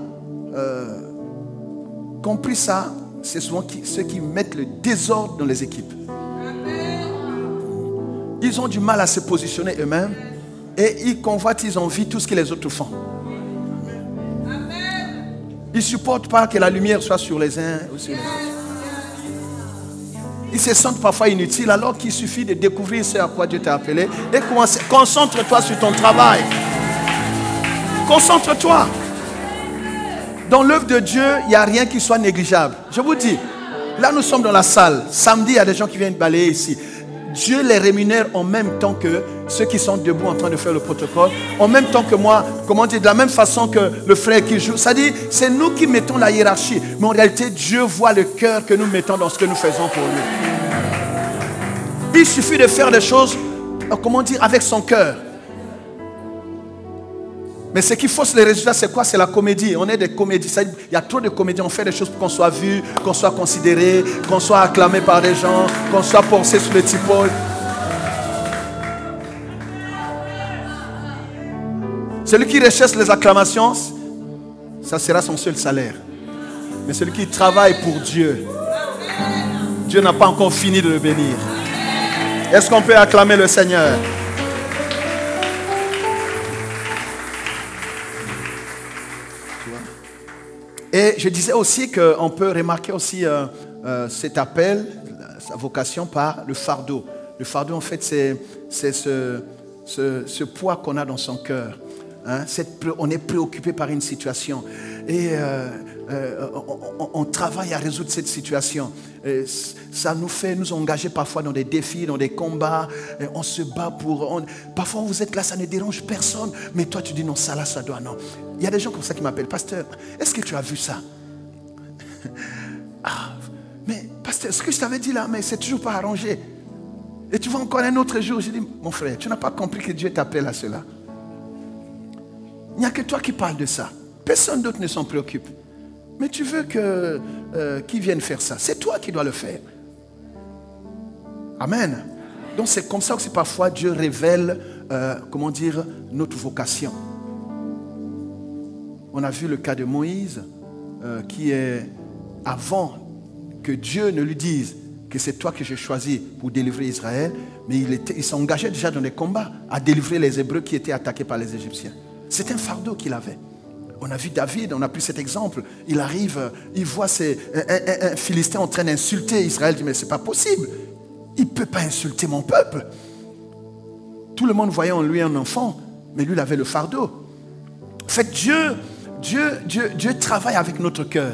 compris ça, c'est souvent ceux qui mettent le désordre dans les équipes. Ils ont du mal à se positionner eux-mêmes et ils convoitent, ils envient tout ce que les autres font. Ils ne supportent pas que la lumière soit sur les uns ou sur les autres. Ils se sentent parfois inutiles alors qu'il suffit de découvrir ce à quoi Dieu t'a appelé et concentre-toi sur ton travail. Concentre-toi. Dans l'œuvre de Dieu, il n'y a rien qui soit négligeable. Je vous dis, là nous sommes dans la salle. Samedi, il y a des gens qui viennent balayer ici. Dieu les rémunère en même temps que ceux qui sont debout en train de faire le protocole, en même temps que moi, comment dire, de la même façon que le frère qui joue. C'est-à-dire, c'est nous qui mettons la hiérarchie. Mais en réalité, Dieu voit le cœur que nous mettons dans ce que nous faisons pour lui. Il suffit de faire des choses, comment dire, avec son cœur. Mais ce qui fausse les résultats, c'est quoi? C'est la comédie. On est des comédies. Il y a trop de comédies. On fait des choses pour qu'on soit vu, qu'on soit considéré, qu'on soit acclamé par des gens, qu'on soit porté sous les tipos. Celui qui recherche les acclamations, ça sera son seul salaire. Mais celui qui travaille pour Dieu, Dieu n'a pas encore fini de le bénir. Est-ce qu'on peut acclamer le Seigneur? Et je disais aussi qu'on peut remarquer aussi cet appel, sa vocation par le fardeau. Le fardeau, en fait, c'est ce poids qu'on a dans son cœur. Hein? On est préoccupé par une situation. Et on travaille à résoudre cette situation. Et ça nous fait nous engager parfois dans des défis, dans des combats. Et on se bat pour... Parfois, vous êtes là, ça ne dérange personne. Mais toi, tu dis non, ça là, ça doit, non. Il y a des gens comme ça qui m'appellent. Pasteur, est-ce que tu as vu ça? Ah, mais pasteur, ce que je t'avais dit là, mais c'est toujours pas arrangé. Et tu vois encore un autre jour, je dis, mon frère, tu n'as pas compris que Dieu t'appelle à cela. Il n'y a que toi qui parles de ça. Personne d'autre ne s'en préoccupe. Mais tu veux qu'ils viennent faire ça. C'est toi qui dois le faire. Amen. Donc c'est comme ça que parfois Dieu révèle, comment dire, notre vocation. On a vu le cas de Moïse, qui est, avant que Dieu ne lui dise que c'est toi que j'ai choisi pour délivrer Israël, mais il s'engageait déjà dans des combats à délivrer les Hébreux qui étaient attaqués par les Égyptiens. C'est un fardeau qu'il avait. On a vu David, on a pris cet exemple. Il arrive, il voit un Philistin en train d'insulter Israël. Il dit, mais c'est pas possible. Il ne peut pas insulter mon peuple. Tout le monde voyait en lui un enfant, mais lui, il avait le fardeau. En fait, Dieu travaille avec notre cœur.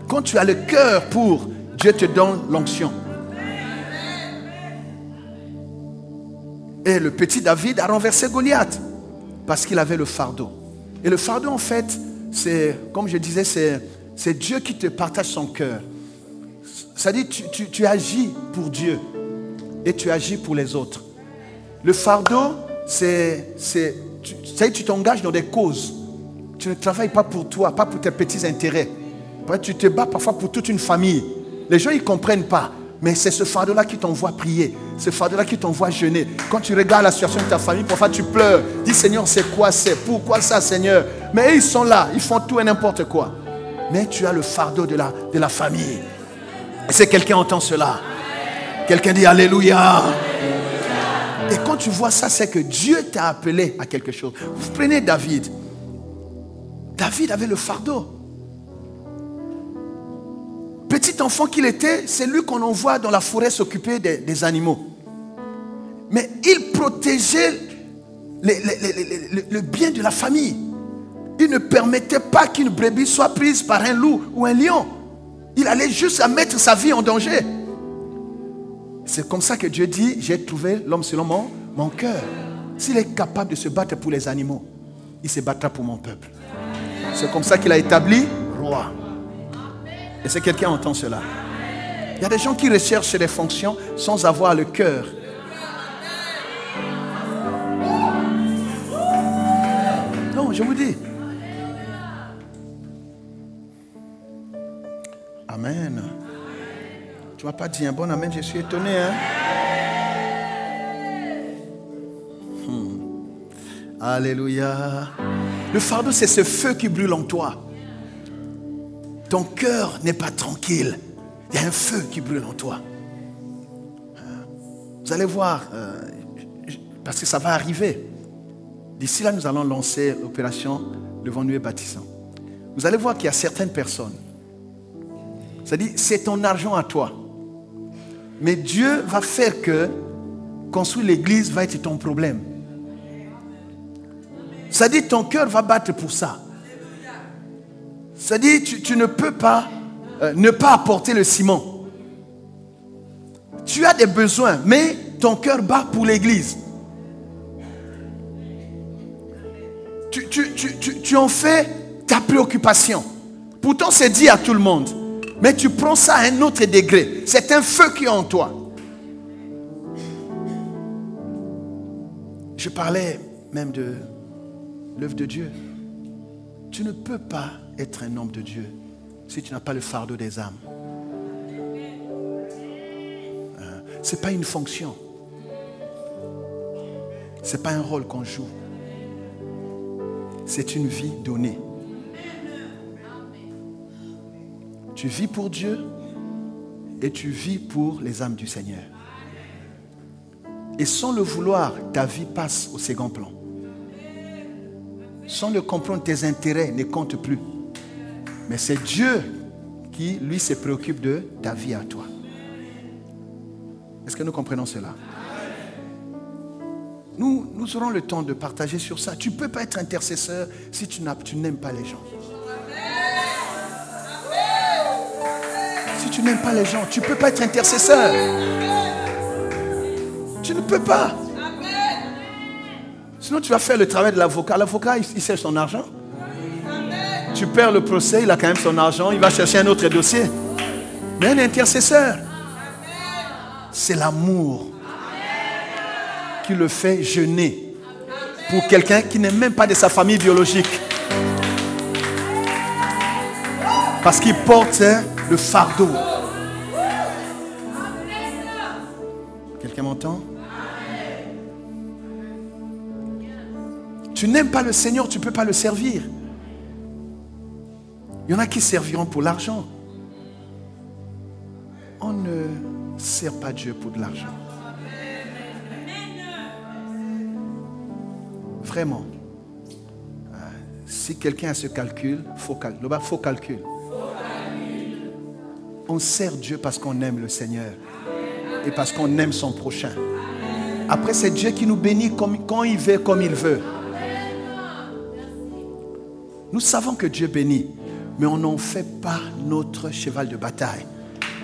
Quand tu as le cœur pour, Dieu te donne l'onction. Et le petit David a renversé Goliath parce qu'il avait le fardeau. Et le fardeau, en fait, c'est, comme je disais, c'est Dieu qui te partage son cœur. C'est-à-dire, tu agis pour Dieu et tu agis pour les autres. Le fardeau, tu t'engages dans des causes. Tu ne travailles pas pour toi, pas pour tes petits intérêts. Tu te bats parfois pour toute une famille. Les gens, ils ne comprennent pas. Mais c'est ce fardeau-là qui t'envoie prier. Ce fardeau-là qui t'envoie jeûner. Quand tu regardes la situation de ta famille, parfois tu pleures. Dis, Seigneur, c'est quoi, c'est pourquoi ça, Seigneur? Mais eux, ils sont là, ils font tout et n'importe quoi. Mais tu as le fardeau de la famille. Et c'est quelqu'un entend cela. Quelqu'un dit Alléluia. Et quand tu vois ça, c'est que Dieu t'a appelé à quelque chose. Vous prenez David. David avait le fardeau. Petit enfant qu'il était, c'est lui qu'on envoie dans la forêt s'occuper des animaux. Mais il protégeait le bien de la famille. il ne permettait pas qu'une brebis soit prise par un loup ou un lion. Il allait juste à mettre sa vie en danger. C'est comme ça que Dieu dit, j'ai trouvé l'homme selon mon cœur. S'il est capable de se battre pour les animaux, il se battra pour mon peuple. C'est comme ça qu'il a établi roi. Est-ce que quelqu'un entend cela? Il y a des gens qui recherchent des fonctions sans avoir le cœur. Non, je vous dis. Amen. Tu ne m'as pas dit un bon amen, je suis étonné. Hein? Alléluia. Le fardeau, c'est ce feu qui brûle en toi. Ton cœur n'est pas tranquille. Il y a un feu qui brûle en toi. Vous allez voir, parce que ça va arriver. D'ici là, nous allons lancer l'opération Devant nous et bâtissant. Vous allez voir qu'il y a certaines personnes. C'est-à-dire, c'est ton argent à toi. Mais Dieu va faire que construire l'église va être ton problème. C'est-à-dire, ton cœur va battre pour ça. C'est-à-dire, tu ne peux pas ne pas apporter le ciment. Tu as des besoins, mais ton cœur bat pour l'église. Tu en fais ta préoccupation. Pourtant, c'est dit à tout le monde. Mais tu prends ça à un autre degré. C'est un feu qui est en toi. Je parlais même de l'œuvre de Dieu. Tu ne peux pas être un homme de Dieu si tu n'as pas le fardeau des âmes. Ce n'est pas une fonction. Ce n'est pas un rôle qu'on joue. C'est une vie donnée. Tu vis pour Dieu et tu vis pour les âmes du Seigneur. Et sans le vouloir, ta vie passe au second plan. Sans le comprendre, tes intérêts ne comptent plus. Mais c'est Dieu qui, lui, se préoccupe de ta vie à toi. Est-ce que nous comprenons cela? Nous aurons le temps de partager sur ça. Tu ne peux pas être intercesseur si tu n'aimes pas les gens. Si tu n'aimes pas les gens, tu ne peux pas être intercesseur. Tu ne peux pas. Sinon, tu vas faire le travail de l'avocat. L'avocat, il cherche son argent. Tu perds le procès, il a quand même son argent. Il va chercher un autre dossier. Mais un intercesseur, c'est l'amour qui le fait jeûner pour quelqu'un qui n'est même pas de sa famille biologique. Parce qu'il porte le fardeau. Quelqu'un m'entend? Tu n'aimes pas le Seigneur, tu ne peux pas le servir. Il y en a qui serviront pour l'argent. On ne sert pas Dieu pour de l'argent. Vraiment. Si quelqu'un a ce calcul, faut calcul. On sert Dieu parce qu'on aime le Seigneur et parce qu'on aime son prochain. Après, c'est Dieu qui nous bénit quand il veut, comme il veut. Nous savons que Dieu bénit, mais on n'en fait pas notre cheval de bataille.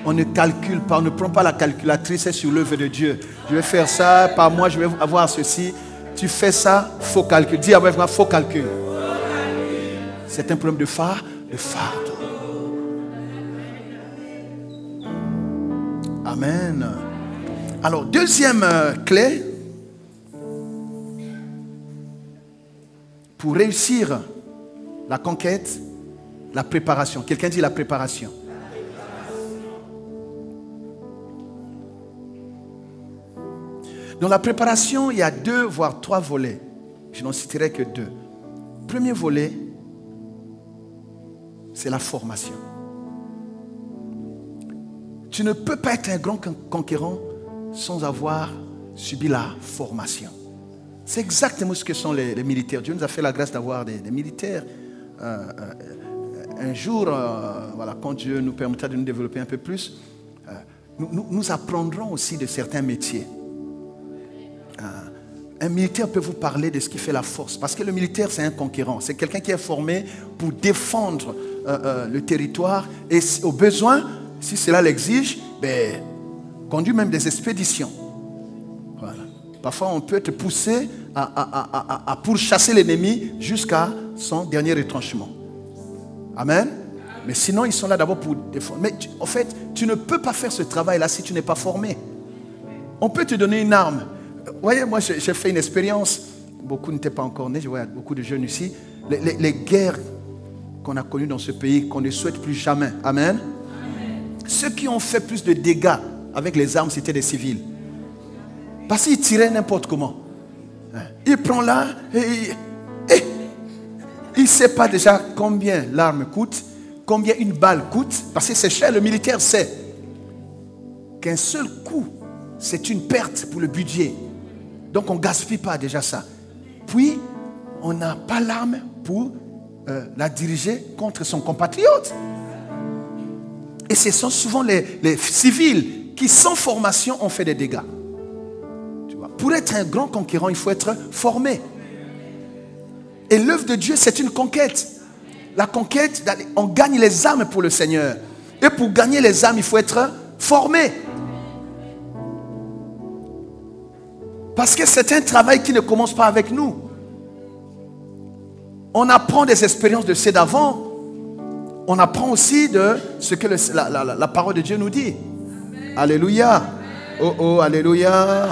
On ne calcule pas, on ne prend pas la calculatrice sur l'œuvre de Dieu. Je vais faire ça, par mois je vais avoir ceci. Tu fais ça, faux calcul. Dis avec moi, faux calcul. C'est un problème de fardeau. Amen. Alors, deuxième clé pour réussir la conquête, la préparation. Quelqu'un dit la préparation. Dans la préparation, il y a 2 voire 3 volets. Je n'en citerai que 2. Premier volet, c'est la formation. Tu ne peux pas être un grand conquérant sans avoir subi la formation. C'est exactement ce que sont les militaires. Dieu nous a fait la grâce d'avoir des militaires. Un jour, voilà, quand Dieu nous permettra de nous développer un peu plus, nous apprendrons aussi de certains métiers. un militaire peut vous parler de ce qui fait la force. Parce que le militaire, c'est un conquérant. C'est quelqu'un qui est formé pour défendre le territoire. Et au besoin, si cela l'exige, conduit même des expéditions. Voilà. Parfois, on peut être poussé à pourchasser l'ennemi jusqu'à son dernier retranchement. Amen. Mais sinon, ils sont là d'abord pour défendre. Mais en fait, tu ne peux pas faire ce travail-là si tu n'es pas formé. On peut te donner une arme. Vous voyez, moi, j'ai fait une expérience. Beaucoup n'étaient pas encore nés. Je vois beaucoup de jeunes ici. Les guerres qu'on a connues dans ce pays, qu'on ne souhaite plus jamais. Amen. Ceux qui ont fait plus de dégâts avec les armes, c'était des civils. Parce qu'ils tiraient n'importe comment. Il prend là et il ne sait pas déjà combien l'arme coûte, combien une balle coûte. Parce que c'est cher, le militaire sait qu'un seul coup, c'est une perte pour le budget. Donc on ne gaspille pas déjà ça. Puis, on n'a pas l'arme pour la diriger contre son compatriote. Et ce sont souvent les civils qui, sans formation, ont fait des dégâts. Tu vois, pour être un grand conquérant, il faut être formé. Et l'œuvre de Dieu, c'est une conquête. La conquête, on gagne les âmes pour le Seigneur. Et pour gagner les âmes, il faut être formé. Parce que c'est un travail qui ne commence pas avec nous. On apprend des expériences de ceux d'avant. On apprend aussi de ce que la parole de Dieu nous dit. Amen. Alléluia. Oh, alléluia.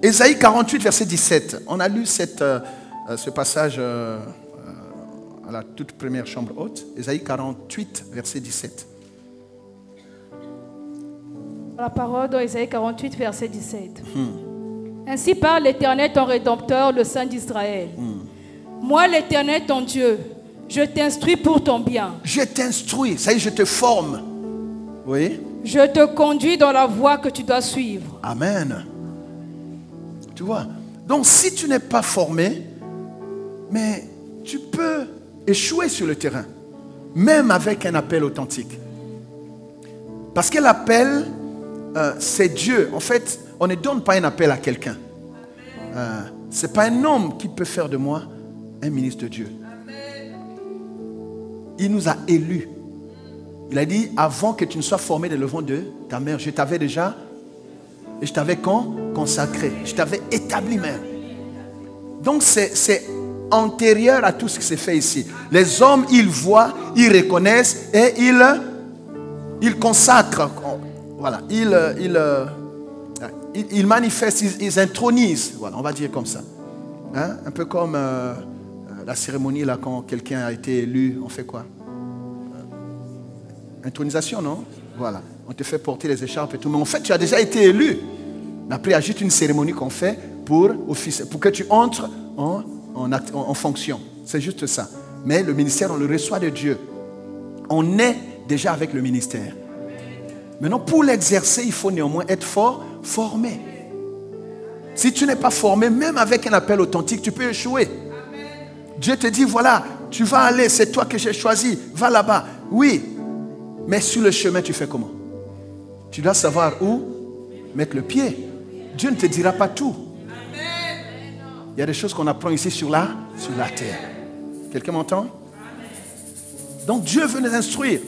Ésaïe 48, verset 17. On a lu ce passage à la toute première chambre haute. Ésaïe 48, verset 17. La parole d'Ésaïe 48, verset 17. Ainsi parle l'Éternel, ton Rédempteur, le Saint d'Israël. Moi, l'Éternel, ton Dieu, je t'instruis pour ton bien. Je t'instruis, ça y est, je te forme. Oui. Je te conduis dans la voie que tu dois suivre. Amen. Tu vois. Donc, si tu n'es pas formé, mais tu peux échouer sur le terrain, même avec un appel authentique. Parce que l'appel, c'est Dieu. En fait, on ne donne pas un appel à quelqu'un. Ce n'est pas un homme qui peut faire de moi un ministre de Dieu. Il nous a élus. Il a dit, avant que tu ne sois formé de l'enfant de ta mère, je t'avais déjà, et je t'avais consacré, je t'avais établi même. Donc c'est antérieur à tout ce qui s'est fait ici. Les hommes, ils voient, ils reconnaissent et ils consacrent. Voilà, ils manifestent, ils intronisent. Voilà, on va dire comme ça. Hein? Un peu comme la cérémonie là, quand quelqu'un a été élu, on fait quoi? Intronisation, non? Voilà, on te fait porter les écharpes et tout. Mais en fait, tu as déjà été élu. Mais après, il y a juste une cérémonie qu'on fait pour que tu entres en fonction. C'est juste ça. Mais le ministère, on le reçoit de Dieu. On est déjà avec le ministère. Maintenant, pour l'exercer, il faut néanmoins être formé. Si tu n'es pas formé, même avec un appel authentique, tu peux échouer. Dieu te dit, voilà, tu vas aller, c'est toi que j'ai choisi, va là-bas. Oui, mais sur le chemin, tu fais comment? Tu dois savoir où mettre le pied. Dieu ne te dira pas tout. Il y a des choses qu'on apprend ici sur la terre. Quelqu'un m'entend? Donc Dieu veut nous instruire.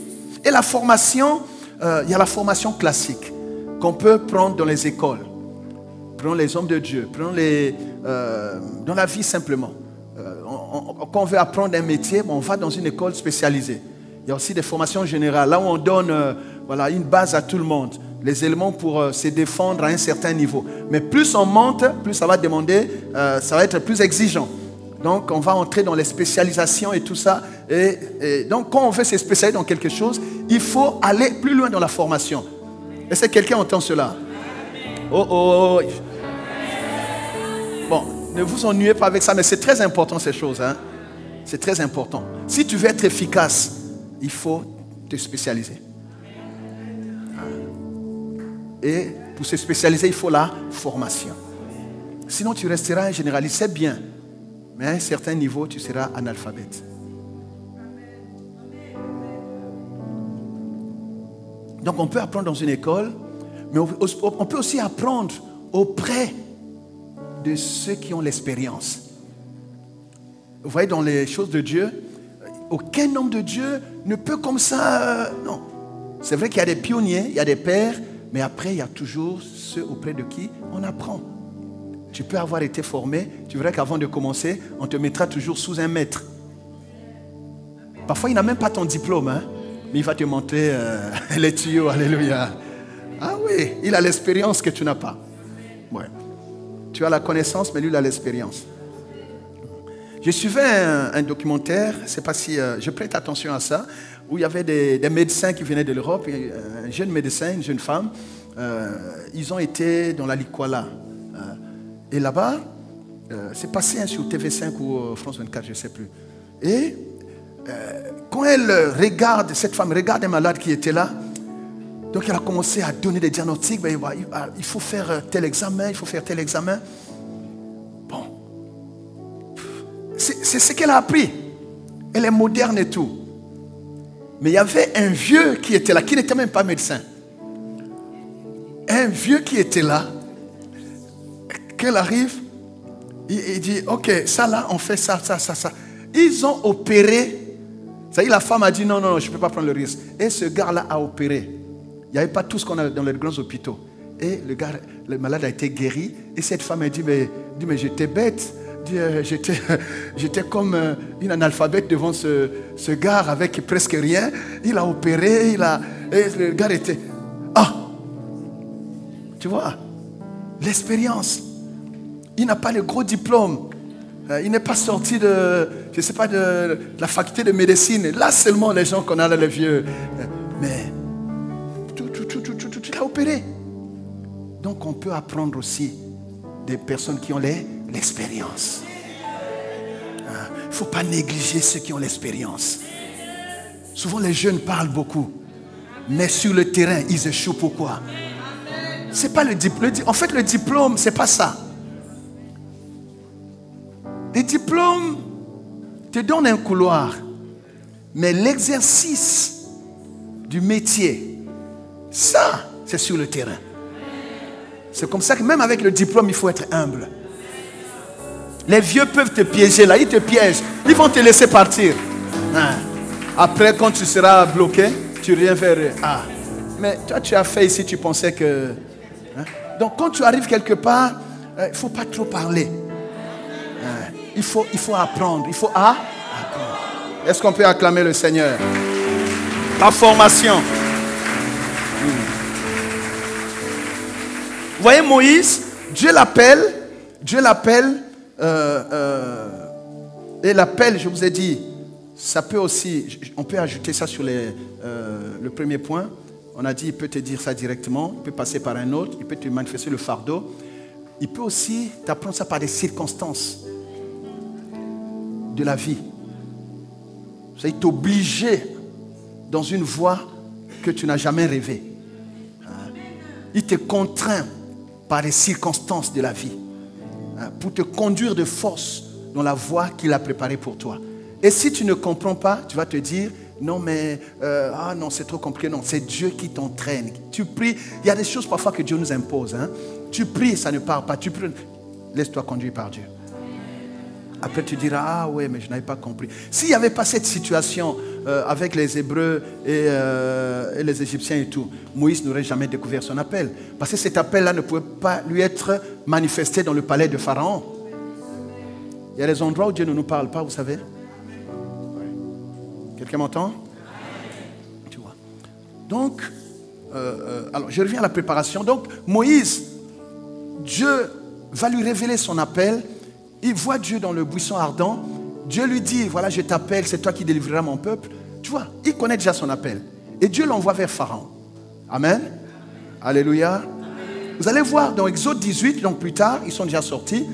Et la formation, il y a la formation classique qu'on peut prendre dans les écoles. Prendre les hommes de Dieu, prendre dans la vie simplement. Quand on veut apprendre un métier, on va dans une école spécialisée. Il y a aussi des formations générales, là où on donne une base à tout le monde. Les éléments pour se défendre à un certain niveau. Mais plus on monte, plus ça va demander, ça va être plus exigeant. Donc on va entrer dans les spécialisations et tout ça. Et donc quand on veut se spécialiser dans quelque chose, il faut aller plus loin dans la formation. Est-ce que quelqu'un entend cela? Oh. Bon, ne vous ennuyez pas avec ça, mais c'est très important ces choses. Hein? C'est très important. Si tu veux être efficace, il faut te spécialiser. Et pour se spécialiser, il faut la formation. Sinon, tu resteras un généraliste, c'est bien. Mais à un certain niveau, tu seras analphabète. Donc, on peut apprendre dans une école, mais on peut aussi apprendre auprès de ceux qui ont l'expérience. Vous voyez, dans les choses de Dieu, aucun homme de Dieu ne peut comme ça... non. C'est vrai qu'il y a des pionniers, il y a des pères, mais après, il y a toujours ceux auprès de qui on apprend. Tu peux avoir été formé, tu verras qu'avant de commencer, on te mettra toujours sous un maître. Parfois, il n'a même pas ton diplôme, hein, mais il va te montrer les tuyaux, alléluia. Ah oui, il a l'expérience que tu n'as pas. Ouais. Tu as la connaissance, mais lui, il a l'expérience. Je suivais un documentaire, je ne sais pas si je prête attention à ça, où il y avait des médecins qui venaient de l'Europe, un jeune médecin, une jeune femme, ils ont été dans la Likwala. Et là-bas, c'est passé sur TV5 ou France 24, je ne sais plus. Et quand elle regarde, cette femme regarde un malade qui était là, donc elle a commencé à donner des diagnostics, ben, il faut faire tel examen, il faut faire tel examen. Bon. C'est ce qu'elle a appris. Elle est moderne et tout. Mais il y avait un vieux qui était là, qui n'était même pas médecin. Un vieux qui était là, qu'elle arrive, il dit, ok, ça là, on fait ça. Ils ont opéré. Ça y est, la femme a dit, non, je ne peux pas prendre le risque. Et ce gars-là a opéré. Il n'y avait pas tout ce qu'on a dans les grands hôpitaux. Et le malade a été guéri. Et cette femme a dit, mais j'étais bête. J'étais comme une analphabète devant ce gars avec presque rien. Il a opéré, et le gars était... Ah! Tu vois? L'expérience. Il n'a pas le gros diplôme. Il n'est pas sorti de, je ne sais pas, de la faculté de médecine. Là seulement les gens qu'on a là, les vieux. Mais tout a opéré. Donc on peut apprendre aussi des personnes qui ont l'expérience. Il ne faut pas négliger ceux qui ont l'expérience. Souvent les jeunes parlent beaucoup. Mais sur le terrain, ils échouent. Pourquoi? C'est pas le diplôme. En fait, le diplôme, c'est pas ça. Les diplômes te donnent un couloir. Mais l'exercice du métier, ça, c'est sur le terrain. C'est comme ça que même avec le diplôme, il faut être humble. Les vieux peuvent te piéger là, ils te piègent. Ils vont te laisser partir. Après, quand tu seras bloqué, tu reviens vers eux. Ah, mais toi, tu as fait ici, tu pensais que... Donc, quand tu arrives quelque part, il ne faut pas trop parler. Il faut apprendre. Il faut apprendre. Est-ce qu'on peut acclamer le Seigneur? La formation. Vous voyez Moïse, Dieu l'appelle. Et l'appel, je vous ai dit, ça peut aussi, on peut ajouter ça sur le premier point. On a dit, il peut te dire ça directement, il peut passer par un autre, il peut te manifester le fardeau. Il peut aussi t'apprendre ça par des circonstances de la vie. Il t'obliger dans une voie que tu n'as jamais rêvée. Il te contraint par les circonstances de la vie pour te conduire de force dans la voie qu'il a préparée pour toi. Et si tu ne comprends pas, tu vas te dire, non mais, non c'est trop compliqué. Non, c'est Dieu qui t'entraîne. Tu pries, il y a des choses parfois que Dieu nous impose. Tu pries, ça ne part pas. Tu pries, laisse-toi conduire par Dieu. Après tu diras, ah ouais, mais je n'avais pas compris. S'il n'y avait pas cette situation avec les Hébreux et les Égyptiens et tout, Moïse n'aurait jamais découvert son appel. Parce que cet appel-là ne pouvait pas lui être manifesté dans le palais de Pharaon. Il y a des endroits où Dieu ne nous parle pas, vous savez. Quelqu'un m'entend? Tu vois. Donc, alors je reviens à la préparation. Donc, Moïse, Dieu va lui révéler son appel. Il voit Dieu dans le buisson ardent. Dieu lui dit, voilà, je t'appelle, c'est toi qui délivreras mon peuple. Tu vois, il connaît déjà son appel. Et Dieu l'envoie vers Pharaon. Amen. Alléluia. Amen. Vous allez voir dans Exode 18, donc plus tard, ils sont déjà sortis.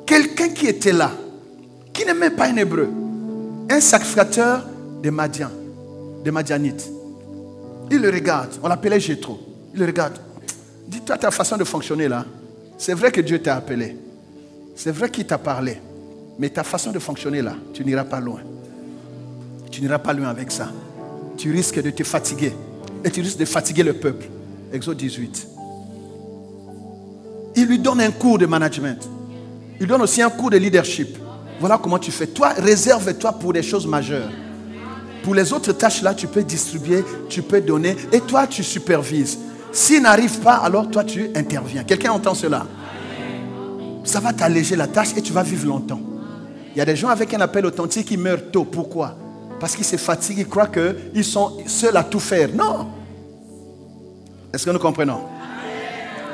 Quelqu'un qui était là, qui n'est même pas un Hébreu, un sacrificateur des Madianites. Il le regarde, on l'appelait Jéthro. Il le regarde. Dis-toi ta façon de fonctionner là. C'est vrai que Dieu t'a appelé. C'est vrai qu'il t'a parlé. Mais ta façon de fonctionner là, tu n'iras pas loin. Tu n'iras pas loin avec ça. Tu risques de te fatiguer. Et tu risques de fatiguer le peuple. Exode 18. Il lui donne un cours de management. Il donne aussi un cours de leadership. Voilà comment tu fais. Toi, réserve-toi pour des choses majeures. Pour les autres tâches là, tu peux distribuer, tu peux donner. Et toi, tu supervises. S'il n'arrive pas, alors toi, tu interviens. Quelqu'un entend cela? Ça va t'alléger la tâche et tu vas vivre longtemps. Il y a des gens avec un appel authentique qui meurent tôt. Pourquoi? Parce qu'ils se fatiguent, ils croient qu'ils sont seuls à tout faire. Non. Est-ce que nous comprenons?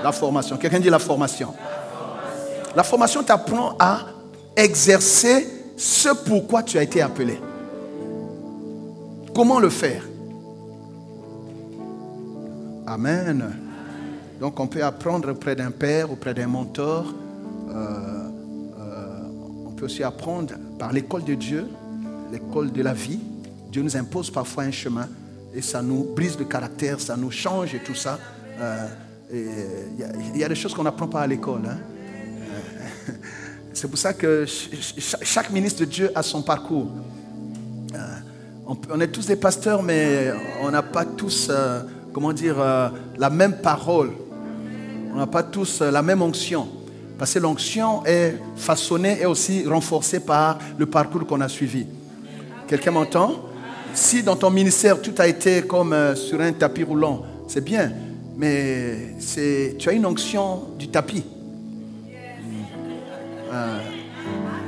La formation. Quelqu'un dit la formation. La formation t'apprend à exercer ce pourquoi tu as été appelé. Comment le faire? Amen. Donc on peut apprendre auprès d'un père, auprès d'un mentor. On peut aussi apprendre par l'école de Dieu, l'école de la vie. Dieu nous impose parfois un chemin et ça nous brise le caractère, ça nous change et tout ça. Il y a des choses qu'on n'apprend pas à l'école. Hein. C'est pour ça que chaque ministre de Dieu a son parcours. On est tous des pasteurs, mais on n'a pas tous, la même parole. On n'a pas tous la même onction. Parce que l'onction est façonnée et aussi renforcée par le parcours qu'on a suivi. Quelqu'un m'entend? Si dans ton ministère, tout a été comme sur un tapis roulant, c'est bien. Mais tu as une onction du tapis.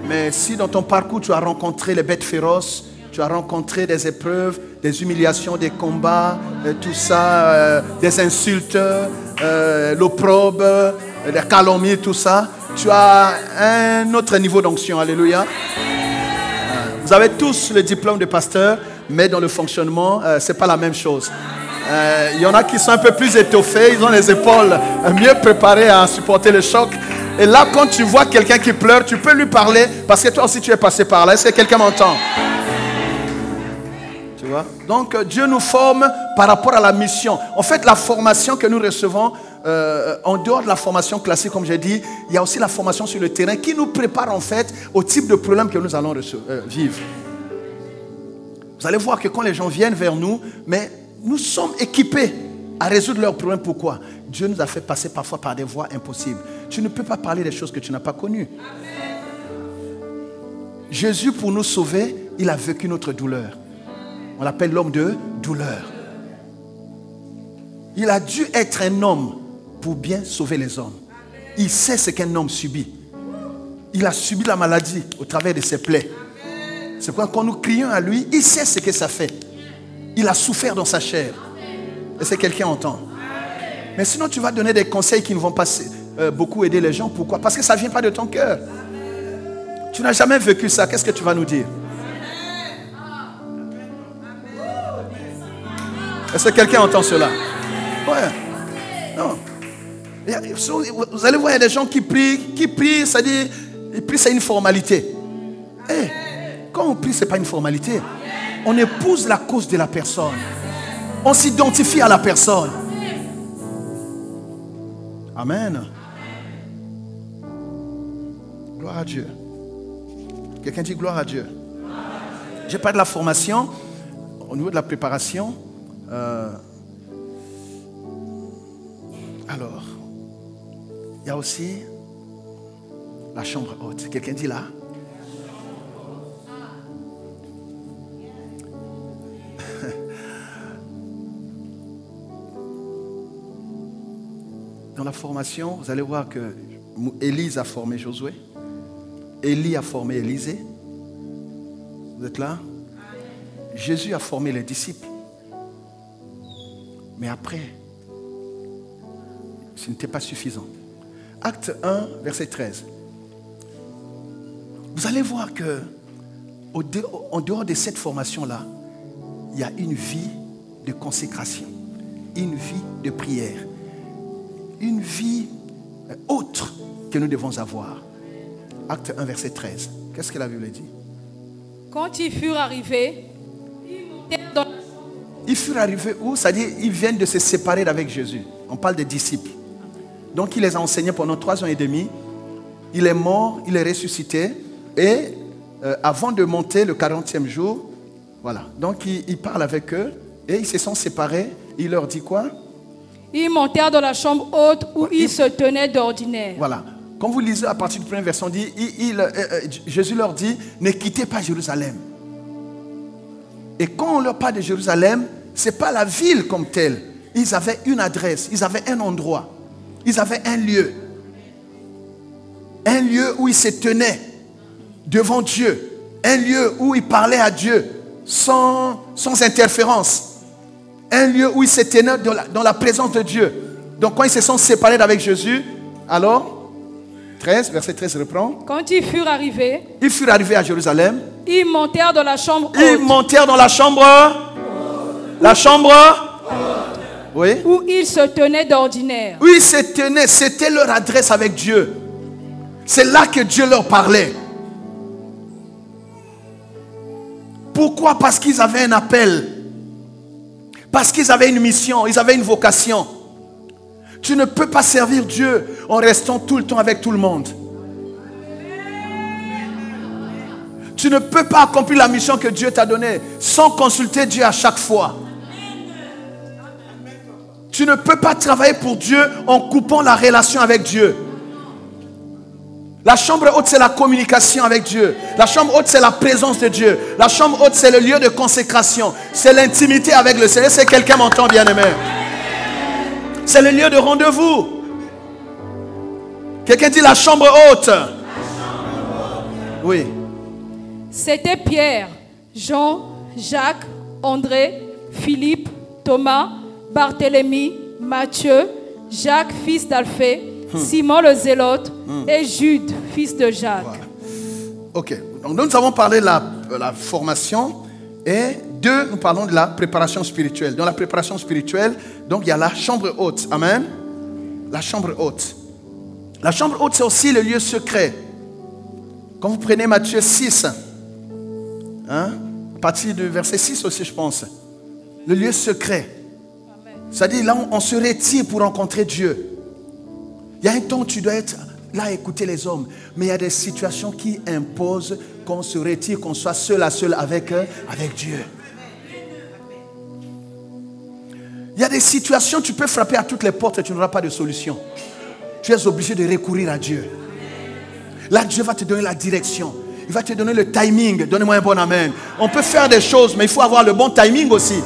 Mais si dans ton parcours, tu as rencontré les bêtes féroces, tu as rencontré des épreuves, des humiliations, des combats, tout ça, des insultes, l'opprobre, les calomnies, tout ça, tu as un autre niveau d'onction. Alléluia. Vous avez tous le diplôme de pasteur, mais dans le fonctionnement, ce n'est pas la même chose. Il y en a qui sont un peu plus étoffés, ils ont les épaules mieux préparées à supporter le choc. Et là, quand tu vois quelqu'un qui pleure, tu peux lui parler parce que toi aussi tu es passé par là. Est-ce que quelqu'un m'entend? Tu vois? Donc Dieu nous forme par rapport à la mission. En fait, la formation que nous recevons, en dehors de la formation classique, comme j'ai dit, il y a aussi la formation sur le terrain qui nous prépare en fait au type de problème que nous allons vivre. Vous allez voir que quand les gens viennent vers nous, mais nous sommes équipés à résoudre leurs problèmes. Pourquoi? Dieu nous a fait passer parfois par des voies impossibles. Tu ne peux pas parler des choses que tu n'as pas connues. Jésus, pour nous sauver, il a vécu notre douleur. On l'appelle l'homme de douleur. Il a dû être un homme pour bien sauver les hommes. Il sait ce qu'un homme subit. Il a subi la maladie au travers de ses plaies. C'est pourquoi quand nous crions à lui, il sait ce que ça fait. Il a souffert dans sa chair. Est-ce que quelqu'un entend? Mais sinon, tu vas donner des conseils qui ne vont pas beaucoup aider les gens. Pourquoi? Parce que ça ne vient pas de ton cœur. Tu n'as jamais vécu ça. Qu'est-ce que tu vas nous dire? Est-ce que quelqu'un entend cela? Ouais. Non. Vous allez voir, il y a des gens qui prient, c'est-à-dire, ils prient, c'est une formalité. Hey, quand on prie, ce n'est pas une formalité. On épouse la cause de la personne. On s'identifie à la personne. Amen. Gloire à Dieu. Quelqu'un dit gloire à Dieu. J'ai parlé de la formation. Au niveau de la préparation, alors, il y a aussi la chambre haute. Quelqu'un dit là? Dans la formation, vous allez voir que Élise a formé Josué. Élie a formé Élisée. Vous êtes là? Jésus a formé les disciples. Mais après, ce n'était pas suffisant. Acte 1, verset 13. Vous allez voir que en dehors de cette formation-là, il y a une vie de consécration, une vie de prière, une vie autre que nous devons avoir. Acte 1, verset 13. Qu'est-ce que la Bible dit? Quand ils furent arrivés, ils montèrent dans la chambre. Ils furent arrivés où? C'est-à-dire, ils viennent de se séparer d'avec Jésus. On parle des disciples. Donc, il les a enseignés pendant 3 ans et demi. Il est mort, il est ressuscité. Et avant de monter le 40e jour, voilà. Donc, il parle avec eux et ils se sont séparés. Il leur dit quoi? Ils montèrent dans la chambre haute où ils se tenaient d'ordinaire. Voilà. Quand vous lisez à partir du premier verset, on dit, Jésus leur dit, ne quittez pas Jérusalem. Et quand on leur parle de Jérusalem, ce n'est pas la ville comme telle. Ils avaient une adresse, ils avaient un endroit, ils avaient un lieu. Un lieu où ils se tenaient devant Dieu. Un lieu où ils parlaient à Dieu sans interférence. Un lieu où ils se tenaient dans la présence de Dieu. Donc quand ils se sont séparés d'avec Jésus, alors... 13, verset 13 reprend. Quand ils furent arrivés à Jérusalem, ils montèrent dans la chambre haute. Ils montèrent dans la chambre. La chambre. Oui. Où ils se tenaient d'ordinaire. Où ils se tenaient, c'était leur adresse avec Dieu. C'est là que Dieu leur parlait. Pourquoi? Parce qu'ils avaient un appel. Parce qu'ils avaient une mission, ils avaient une vocation. Tu ne peux pas servir Dieu en restant tout le temps avec tout le monde. Tu ne peux pas accomplir la mission que Dieu t'a donnée sans consulter Dieu à chaque fois. Tu ne peux pas travailler pour Dieu en coupant la relation avec Dieu. La chambre haute, c'est la communication avec Dieu. La chambre haute, c'est la présence de Dieu. La chambre haute, c'est le lieu de consécration. C'est l'intimité avec le Seigneur. C'est quelqu'un m'entend, bien-aimé. C'est le lieu de rendez-vous. Quelqu'un dit la chambre haute. Oui. C'était Pierre, Jean, Jacques, André, Philippe, Thomas, Barthélemy, Matthieu, Jacques, fils d'Alphée, Simon le Zélote et Jude, fils de Jacques. Voilà. Ok. Donc nous avons parlé de la formation et nous parlons de la préparation spirituelle. Dans la préparation spirituelle, donc il y a la chambre haute. Amen. La chambre haute. La chambre haute, c'est aussi le lieu secret. Quand vous prenez Matthieu 6, à partir du verset 6 aussi, je pense. Le lieu secret. C'est-à-dire là, on se retire pour rencontrer Dieu. Il y a un temps où tu dois être là à écouter les hommes. Mais il y a des situations qui imposent qu'on se retire, qu'on soit seul à seul avec Dieu. Il y a des situations, tu peux frapper à toutes les portes et tu n'auras pas de solution. Tu es obligé de recourir à Dieu. Là, Dieu va te donner la direction. Il va te donner le timing. Donnez-moi un bon amen. On peut faire des choses, mais il faut avoir le bon timing aussi.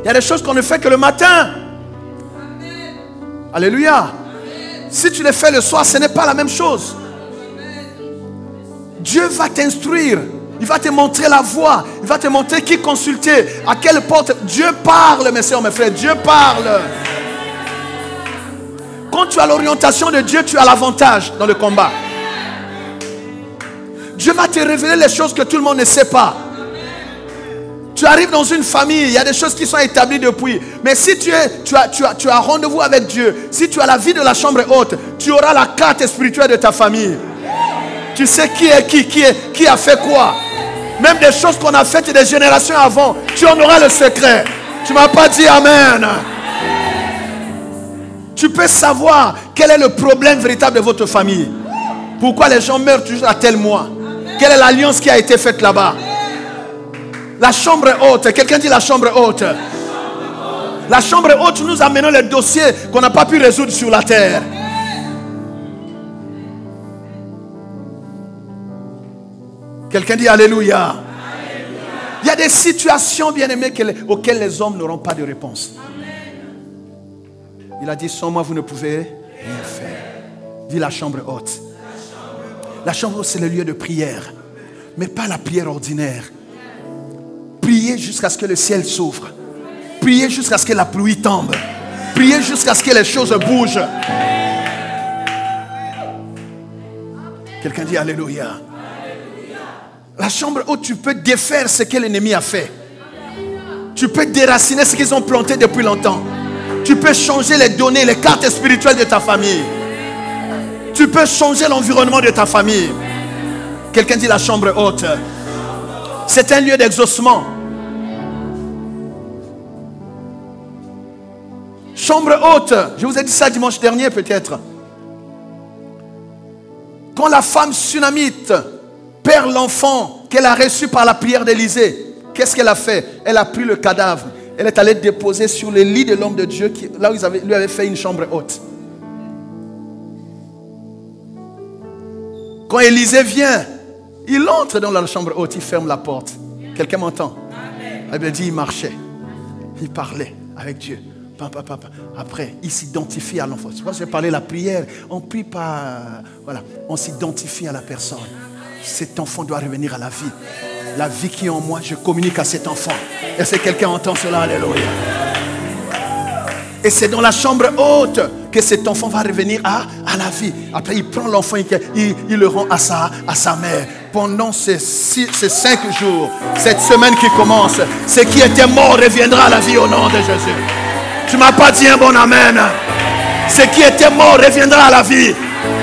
Il y a des choses qu'on ne fait que le matin. Alléluia. Si tu les fais le soir, ce n'est pas la même chose. Dieu va t'instruire. Il va te montrer la voie. Il va te montrer qui consulter. À quelle porte. Dieu parle, mes soeurs, mes frères. Dieu parle. Quand tu as l'orientation de Dieu, tu as l'avantage dans le combat. Dieu va te révéler les choses que tout le monde ne sait pas. Tu arrives dans une famille, il y a des choses qui sont établies depuis. Mais si tu as rendez-vous avec Dieu, si tu as la vie de la chambre haute, tu auras la carte spirituelle de ta famille. Tu sais qui est qui a fait quoi. Même des choses qu'on a faites des générations avant, tu en auras le secret. Tu ne m'as pas dit amen. Tu peux savoir quel est le problème véritable de votre famille. Pourquoi les gens meurent toujours à tel mois. Quelle est l'alliance qui a été faite là-bas. La chambre haute. Quelqu'un dit la chambre haute. La chambre haute, nous amenons les dossiers qu'on n'a pas pu résoudre sur la terre. Quelqu'un dit alléluia. Il y a des situations, bien aimées, auxquelles les hommes n'auront pas de réponse. Il a dit, sans moi, vous ne pouvez rien faire. Dit la chambre haute. La chambre haute, c'est le lieu de prière. Mais pas la prière ordinaire. Priez jusqu'à ce que le ciel s'ouvre. Priez jusqu'à ce que la pluie tombe. Priez jusqu'à ce que les choses bougent. Quelqu'un dit alléluia. La chambre haute, tu peux défaire ce que l'ennemi a fait. Tu peux déraciner ce qu'ils ont planté depuis longtemps. Tu peux changer les données, les cartes spirituelles de ta famille. Tu peux changer l'environnement de ta famille. Quelqu'un dit la chambre haute. C'est un lieu d'exaucement. Chambre haute. Je vous ai dit ça dimanche dernier peut-être. Quand la femme sunamite perd l'enfant qu'elle a reçu par la prière d'Élisée, qu'est-ce qu'elle a fait? Elle a pris le cadavre Elle est allée déposer sur le lit de l'homme de Dieu, là où lui avait fait une chambre haute. Quand Élisée vient, il entre dans la chambre haute, il ferme la porte. Quelqu'un m'entend? La Bible dit, il marchait. Il parlait avec Dieu. Après, il s'identifie à l'enfant. C'est pour ça que j'ai parlé de la prière. On ne prie pas. Voilà. On s'identifie à la personne. Cet enfant doit revenir à la vie. La vie qui est en moi, je communique à cet enfant. Est-ce que quelqu'un entend cela? Alléluia. Et c'est dans la chambre haute que cet enfant va revenir à la vie. Après, il prend l'enfant, il le rend à sa mère. Pendant ces 5 jours, cette semaine qui commence, ce qui était mort reviendra à la vie au nom de Jésus. Tu ne m'as pas dit un bon amen. Ce qui était mort reviendra à la vie.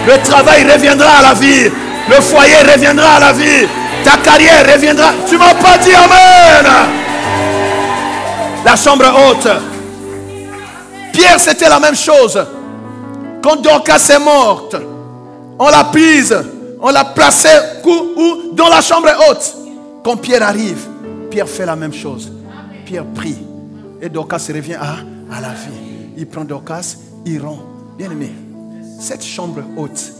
Le travail reviendra à la vie. Le foyer reviendra à la vie. Ta carrière reviendra. Tu ne m'as pas dit amen. La chambre haute. Pierre, c'était la même chose. Quand Dorcas est morte, on l'a prise, on l'a placée où? Dans la chambre haute. Quand Pierre arrive, Pierre fait la même chose. Pierre prie. Et Dorcas revient à la vie. Il prend Dorcas, il rend. Bien aimé, cette chambre haute,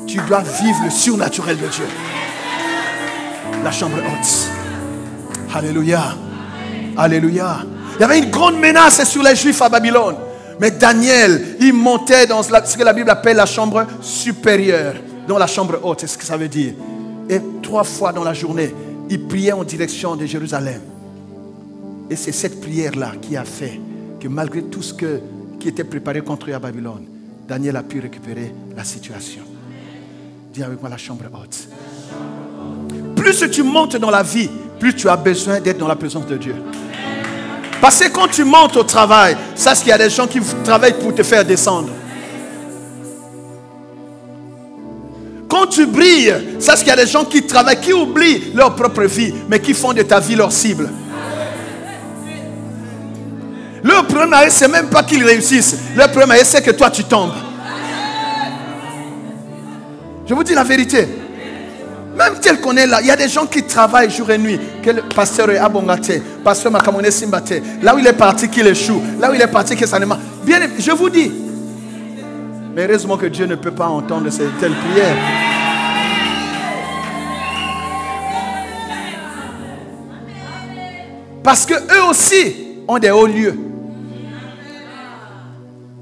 tu dois vivre le surnaturel de Dieu. La chambre haute. Alléluia. Alléluia. Il y avait une grande menace sur les Juifs à Babylone. Mais Daniel, il montait dans ce que la Bible appelle la chambre supérieure. Dans la chambre haute, c'est ce que ça veut dire. Et 3 fois dans la journée, il priait en direction de Jérusalem. Et c'est cette prière-là qui a fait que malgré tout ce qui était préparé contre eux à Babylone, Daniel a pu récupérer la situation. Dis avec moi la chambre haute. Plus tu montes dans la vie, plus tu as besoin d'être dans la présence de Dieu. Parce que quand tu montes au travail, sache qu'il y a des gens qui travaillent pour te faire descendre. Quand tu brilles, sache qu'il y a des gens qui travaillent, qui oublient leur propre vie, mais qui font de ta vie leur cible. Le problème, c'est même pas qu'ils réussissent. Le problème, c'est que toi, tu tombes. Je vous dis la vérité. Même tel qu'on est là, il y a des gens qui travaillent jour et nuit. Que le pasteur est Abongate, pasteur Makamone Simbate, là où il est parti qu'il échoue, là où il est parti que ça ne marche. Bien, je vous dis. Mais heureusement que Dieu ne peut pas entendre cette telle prière. Parce que eux aussi ont des hauts lieux.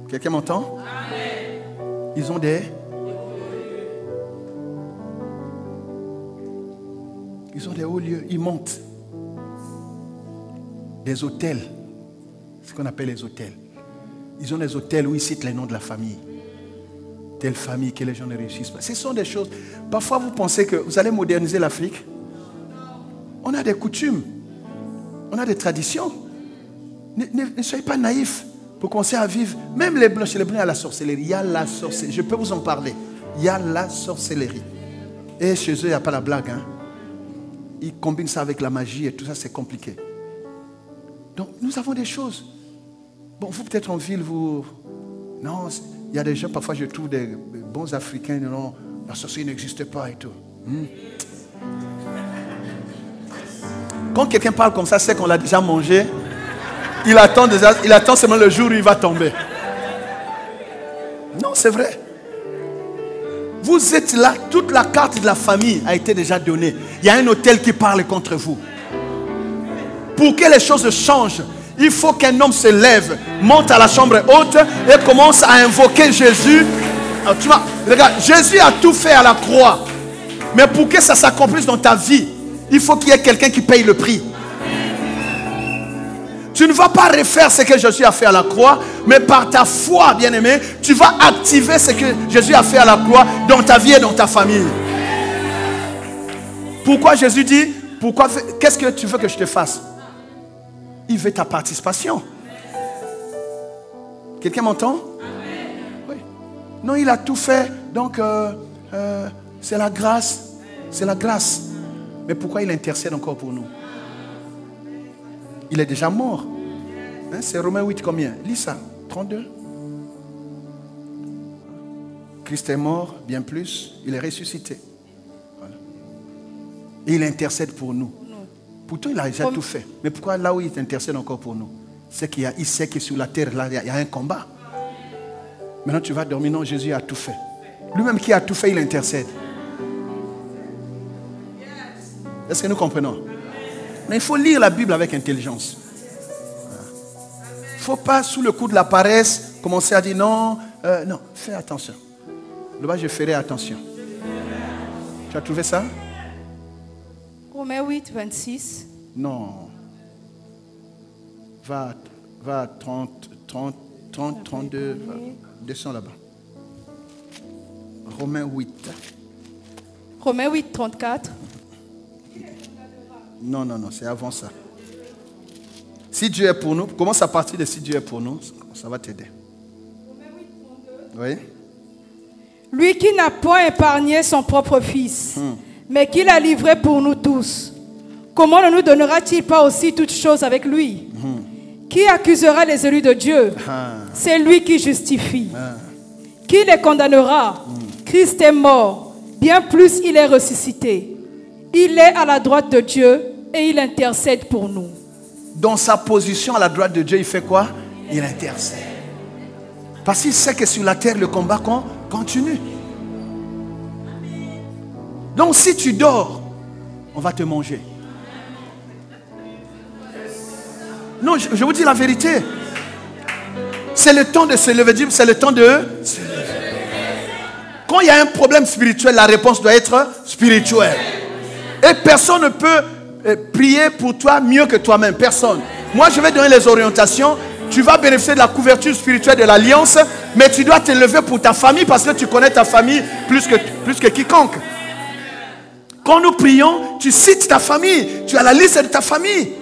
Quelqu'un m'entend? Ils ont des... Ils ont des hauts lieux, ils montent. Des hôtels, ce qu'on appelle les hôtels. Ils ont des hôtels où ils citent les noms de la famille. Telle famille que les gens ne réussissent pas. Ce sont des choses. Parfois vous pensez que vous allez moderniser l'Afrique. On a des coutumes. On a des traditions. Ne soyez pas naïfs pour commencer à vivre. Même les Blancs, chez les Blancs, il y a la sorcellerie. Il y a la sorcellerie. Je peux vous en parler. Il y a la sorcellerie. Et chez eux, il n'y a pas la blague. Hein? Ils combinent ça avec la magie et tout ça, c'est compliqué. Donc, nous avons des choses. Bon, vous peut-être en ville, vous... Non, il y a des gens, parfois je trouve des bons Africains, non, la sorcellerie n'existe pas et tout. Quand quelqu'un parle comme ça, c'est qu'on l'a déjà mangé. Il attend seulement le jour où il va tomber. Non, c'est vrai. Vous êtes là, toute la carte de la famille a été déjà donnée. Il y a un hôtel qui parle contre vous. Pour que les choses changent, il faut qu'un homme se lève, monte à la chambre haute et commence à invoquer Jésus. Regarde, Jésus a tout fait à la croix. Mais pour que ça s'accomplisse dans ta vie, il faut qu'il y ait quelqu'un qui paye le prix. Tu ne vas pas refaire ce que Jésus a fait à la croix, mais par ta foi, bien-aimé, tu vas activer ce que Jésus a fait à la croix dans ta vie et dans ta famille. Pourquoi Jésus dit, qu'est-ce que tu veux que je te fasse? Il veut ta participation. Quelqu'un m'entend? Oui. Non, il a tout fait, donc c'est la grâce. C'est la grâce. Mais pourquoi il intercède encore pour nous? Il est déjà mort. Hein, c'est Romains 8 combien? Lis ça. 32. Christ est mort, bien plus. Il est ressuscité. Voilà. Et il intercède pour nous. Pourtant, il a déjà tout fait. Mais pourquoi là où il intercède encore pour nous? C'est qu'il sait que sur la terre, là, il y a un combat. Maintenant, tu vas dormir. Non, Jésus a tout fait. Lui-même qui a tout fait, il intercède. Est-ce que nous comprenons? Mais il faut lire la Bible avec intelligence. Il ne faut pas, sous le coup de la paresse, commencer à dire non. Non, fais attention. Là-bas, je ferai attention. Tu as trouvé ça? Romains 8, 26. Non. Va à 30, 32. Descends là-bas. Romains 8. Romains 8, 34. Non, c'est avant ça. Si Dieu est pour nous, commence à partir de si Dieu est pour nous, ça va t'aider. Oui. Lui qui n'a point épargné son propre fils, mais qui l'a livré pour nous tous, comment ne nous donnera-t-il pas aussi toutes choses avec lui? Qui accusera les élus de Dieu? C'est lui qui justifie. Qui les condamnera? Christ est mort, bien plus il est ressuscité. Il est à la droite de Dieu et il intercède pour nous. Dans sa position à la droite de Dieu, il fait quoi? Il intercède. Parce qu'il sait que sur la terre, le combat continue. Donc si tu dors, on va te manger. Non, je vous dis la vérité. C'est le temps de se lever. C'est le temps de se lever. Quand il y a un problème spirituel, la réponse doit être spirituelle. Et personne ne peut prier pour toi mieux que toi-même. Personne. Moi, je vais donner les orientations. Tu vas bénéficier de la couverture spirituelle de l'Alliance, mais tu dois te lever pour ta famille parce que tu connais ta famille plus que quiconque. Quand nous prions, tu cites ta famille. Tu as la liste de ta famille.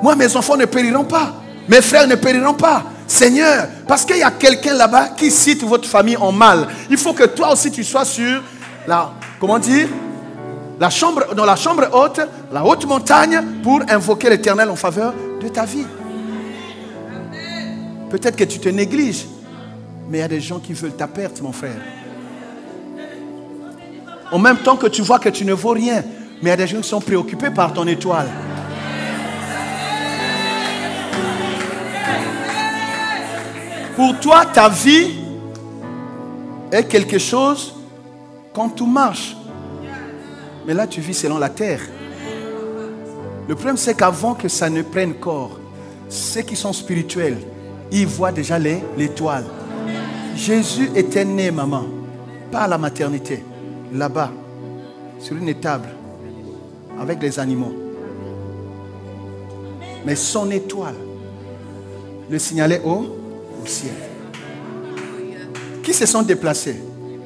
Moi, mes enfants ne périront pas. Mes frères ne périront pas. Seigneur, parce qu'il y a quelqu'un là-bas qui cite votre famille en mal. Il faut que toi aussi tu sois sur la, comment dire, dans la chambre haute, la haute montagne, pour invoquer l'Éternel en faveur de ta vie. Peut-être que tu te négliges, mais il y a des gens qui veulent ta perte, mon frère. En même temps que tu vois que tu ne vaux rien, mais il y a des gens qui sont préoccupés par ton étoile. Pour toi, ta vie est quelque chose quand tout marche. Mais là, tu vis selon la terre. Le problème, c'est qu'avant que ça ne prenne corps, ceux qui sont spirituels, ils voient déjà l'étoile. Jésus était né, maman, pas à la maternité, là-bas, sur une étable, avec les animaux. Mais son étoile le signalait au ciel. Qui se sont déplacés?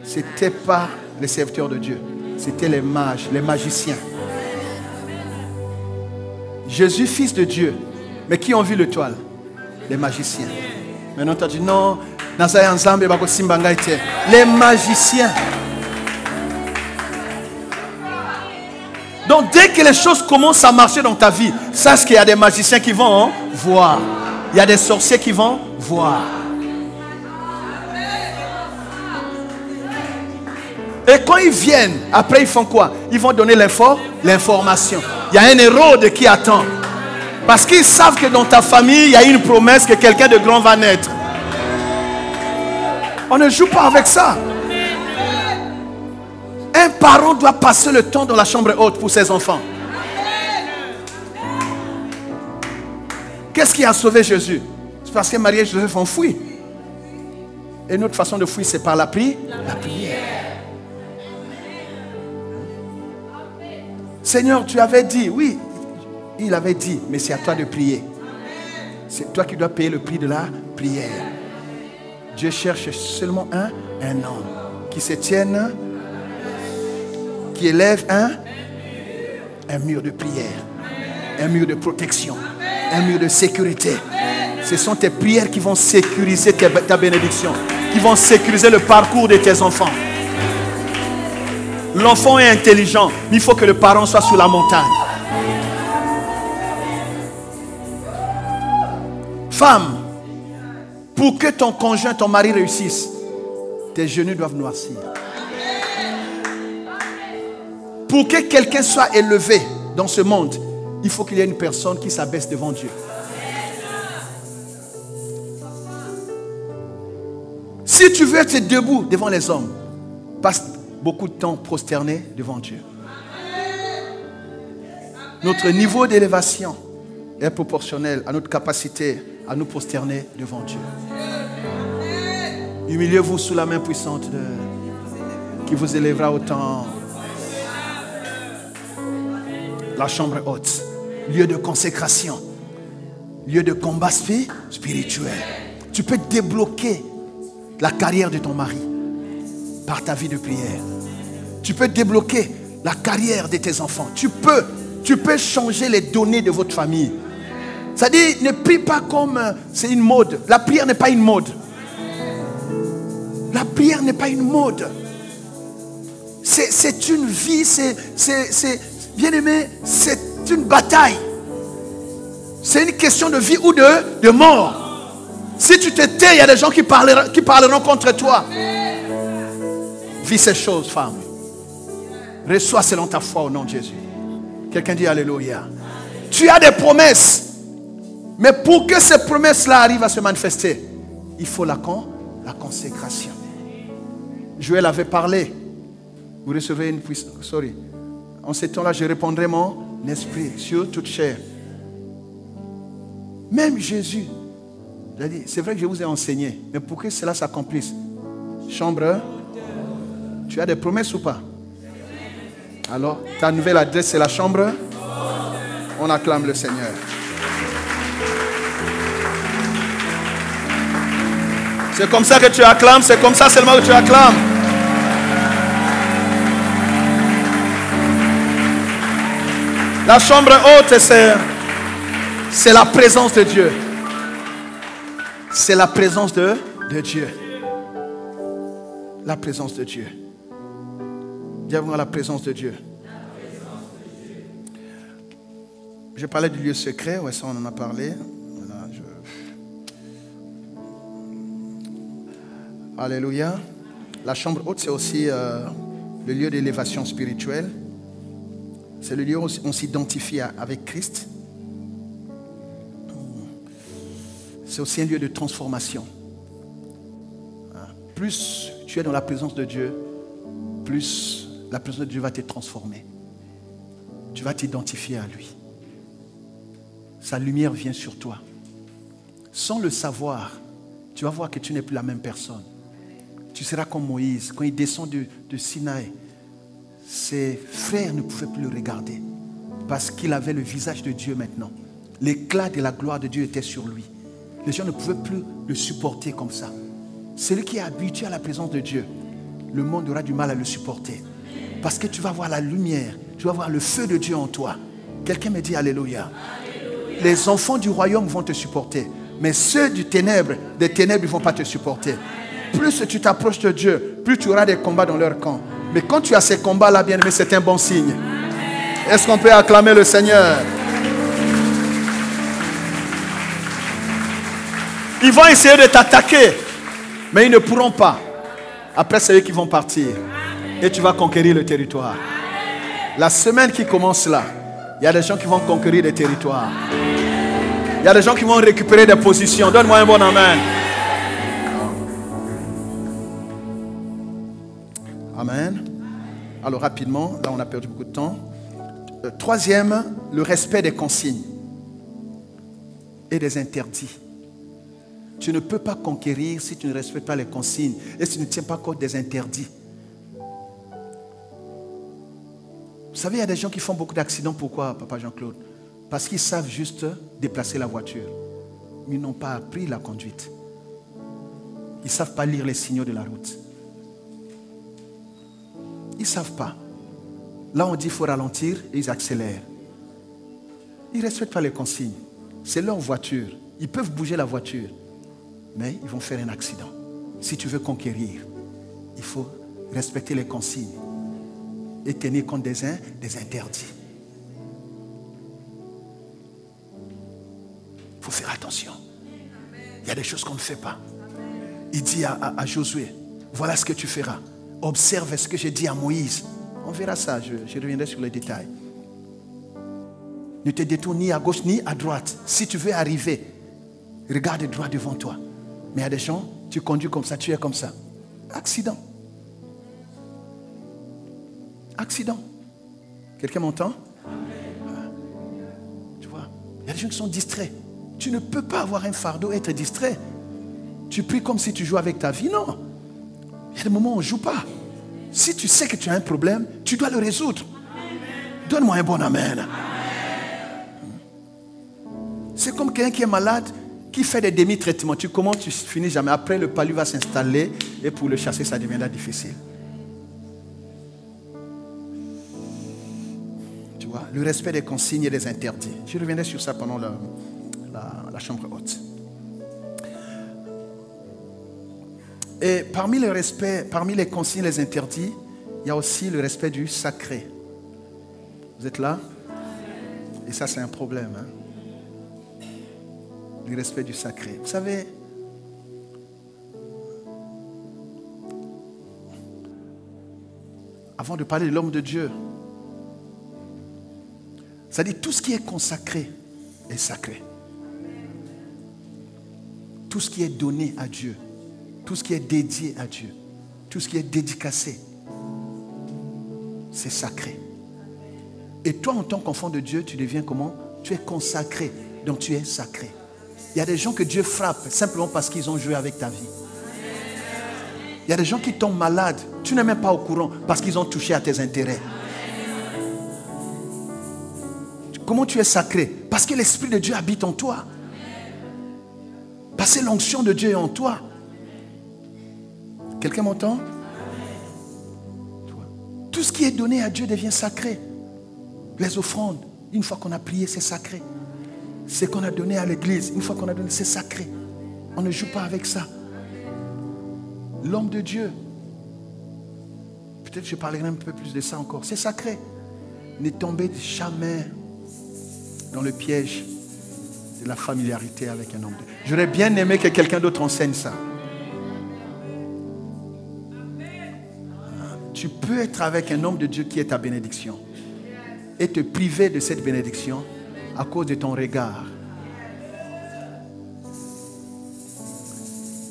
Ce n'était pas les serviteurs de Dieu, c'était les mages, les magiciens. Jésus, fils de Dieu, mais qui ont vu l'étoile? Les magiciens. Maintenant tu as dit non, les magiciens. Donc dès que les choses commencent à marcher dans ta vie, sache qu'il y a des magiciens qui vont voir. Il y a des sorciers qui vont voir. Et quand ils viennent, après ils font quoi? Ils vont donner l'information. Il y a un Hérode qui attend. Parce qu'ils savent que dans ta famille, il y a une promesse que quelqu'un de grand va naître. On ne joue pas avec ça. Un parent doit passer le temps dans la chambre haute pour ses enfants. Qu'est-ce qui a sauvé Jésus? C'est parce que Marie et Joseph ont fui. Et notre façon de fuir, c'est par la prière. Seigneur, tu avais dit, oui, il avait dit, mais c'est à toi de prier. C'est toi qui dois payer le prix de la prière. Dieu cherche seulement un homme qui se tienne, qui élève un mur de prière, un mur de protection, un mur de sécurité. Ce sont tes prières qui vont sécuriser ta bénédiction, qui vont sécuriser le parcours de tes enfants. L'enfant est intelligent, mais il faut que le parent soit sur la montagne. Femme, pour que ton conjoint, ton mari réussisse, tes genoux doivent noircir. Pour que quelqu'un soit élevé dans ce monde, il faut qu'il y ait une personne qui s'abaisse devant Dieu. Si tu veux être debout devant les hommes, passe beaucoup de temps prosterné devant Dieu. Notre niveau d'élévation est proportionnel à notre capacité à nous prosterner devant Dieu. Humiliez-vous sous la main puissante qui vous élèvera autant. La chambre haute, lieu de consécration, lieu de combat spirituel. Tu peux débloquer la carrière de ton mari par ta vie de prière. Tu peux débloquer la carrière de tes enfants. Tu peux changer les données de votre famille. C'est-à-dire, ne prie pas comme c'est une mode. La prière n'est pas une mode. La prière n'est pas une mode. C'est une vie, bien aimé, c'est une bataille. C'est une question de vie ou de mort. Si tu te tais, il y a des gens qui parleront contre toi. Vis ces choses, femme. Reçois selon ta foi au nom de Jésus. Quelqu'un dit Alléluia. Tu as des promesses. Mais pour que ces promesses-là arrivent à se manifester, il faut la consécration. Joël avait parlé. Vous recevez une puissance. Sorry. En ces temps-là, je répandrai mon esprit sur toute chair. Même Jésus, il a dit, c'est vrai que je vous ai enseigné, mais pour que cela s'accomplisse, chambre, tu as des promesses ou pas? Alors, ta nouvelle adresse, c'est la chambre. On acclame le Seigneur. C'est comme ça que tu acclames, c'est comme ça seulement que tu acclames. La chambre haute, c'est la présence de Dieu. C'est la présence de Dieu. La présence de Dieu. Bienvenue à la présence de Dieu. Je parlais du lieu secret, ouais, ça on en a parlé. Voilà, Alléluia. La chambre haute, c'est aussi le lieu d'élévation spirituelle. C'est le lieu où on s'identifie avec Christ. C'est aussi un lieu de transformation. Plus tu es dans la présence de Dieu, plus la présence de Dieu va te transformer. Tu vas t'identifier à lui. Sa lumière vient sur toi. Sans le savoir, tu vas voir que tu n'es plus la même personne. Tu seras comme Moïse. Quand il descend de Sinaï, ses frères ne pouvaient plus le regarder parce qu'il avait le visage de Dieu maintenant. L'éclat de la gloire de Dieu était sur lui. Les gens ne pouvaient plus le supporter comme ça. Celui qui est habitué à la présence de Dieu, le monde aura du mal à le supporter. Parce que tu vas voir la lumière, tu vas voir le feu de Dieu en toi. Quelqu'un me dit Alléluia. Alléluia. Les enfants du royaume vont te supporter. Mais ceux des ténèbres, ils ne vont pas te supporter. Plus tu t'approches de Dieu, plus tu auras des combats dans leur camp. Mais quand tu as ces combats-là, bien aimé, c'est un bon signe. Est-ce qu'on peut acclamer le Seigneur? Ils vont essayer de t'attaquer, mais ils ne pourront pas. Après, c'est eux qui vont partir. Et tu vas conquérir le territoire. La semaine qui commence là, il y a des gens qui vont conquérir des territoires. Il y a des gens qui vont récupérer des positions. Donne-moi un bon amen. Amen. Alors rapidement, là on a perdu beaucoup de temps. Troisième, le respect des consignes et des interdits. Tu ne peux pas conquérir si tu ne respectes pas les consignes et si tu ne tiens pas compte des interdits. Vous savez, il y a des gens qui font beaucoup d'accidents. Pourquoi, Papa Jean-Claude? Parce qu'ils savent juste déplacer la voiture. Mais ils n'ont pas appris la conduite. Ils ne savent pas lire les signaux de la route. Ils ne savent pas. Là, on dit qu'il faut ralentir et ils accélèrent. Ils ne respectent pas les consignes. C'est leur voiture. Ils peuvent bouger la voiture, mais ils vont faire un accident. Si tu veux conquérir, il faut respecter les consignes et tenir compte des interdits. Il faut faire attention. Il y a des choses qu'on ne fait pas. Il dit à Josué, voilà ce que tu feras. Observe ce que j'ai dit à Moïse. On verra ça, je reviendrai sur les détails. Ne te détourne ni à gauche ni à droite. Si tu veux arriver, regarde droit devant toi. Mais il y a des gens, tu conduis comme ça, tu es comme ça. Accident. Accident. Quelqu'un m'entend? Tu vois, il y a des gens qui sont distraits. Tu ne peux pas avoir un fardeau et être distrait. Tu pries comme si tu joues avec ta vie. Non. Il y a des moments où on ne joue pas. Si tu sais que tu as un problème, tu dois le résoudre. Donne-moi un bon amen. C'est comme quelqu'un qui est malade, qui fait des demi-traitements. Tu commences, tu finis jamais. Après, le palu va s'installer et pour le chasser, ça deviendra difficile. Tu vois, le respect des consignes et des interdits. Je reviendrai sur ça pendant la chambre haute. Et parmi le respect, parmi les consignes et les interdits, il y a aussi le respect du sacré. Vous êtes là? Et ça, c'est un problème. Hein? Le respect du sacré. Vous savez, avant de parler de l'homme de Dieu, ça dit tout ce qui est consacré est sacré. Tout ce qui est donné à Dieu, tout ce qui est dédié à Dieu, tout ce qui est dédicacé, c'est sacré. Et toi, en tant qu'enfant de Dieu, tu deviens comment? Tu es consacré, donc tu es sacré. Il y a des gens que Dieu frappe simplement parce qu'ils ont joué avec ta vie. Il y a des gens qui tombent malades, tu n'es même pas au courant parce qu'ils ont touché à tes intérêts. Comment tu es sacré? Parce que l'Esprit de Dieu habite en toi. Parce que l'onction de Dieu est en toi. Quelqu'un m'entend? Tout ce qui est donné à Dieu devient sacré. Les offrandes, une fois qu'on a prié, c'est sacré. Ce qu'on a donné à l'église, une fois qu'on a donné, c'est sacré. On ne joue pas avec ça. L'homme de Dieu, peut-être que je parlerai un peu plus de ça encore, c'est sacré. Ne tombez jamais dans le piège de la familiarité avec un homme de Dieu. J'aurais bien aimé que quelqu'un d'autre enseigne ça. Tu peux être avec un homme de Dieu qui est ta bénédiction et te priver de cette bénédiction à cause de ton regard.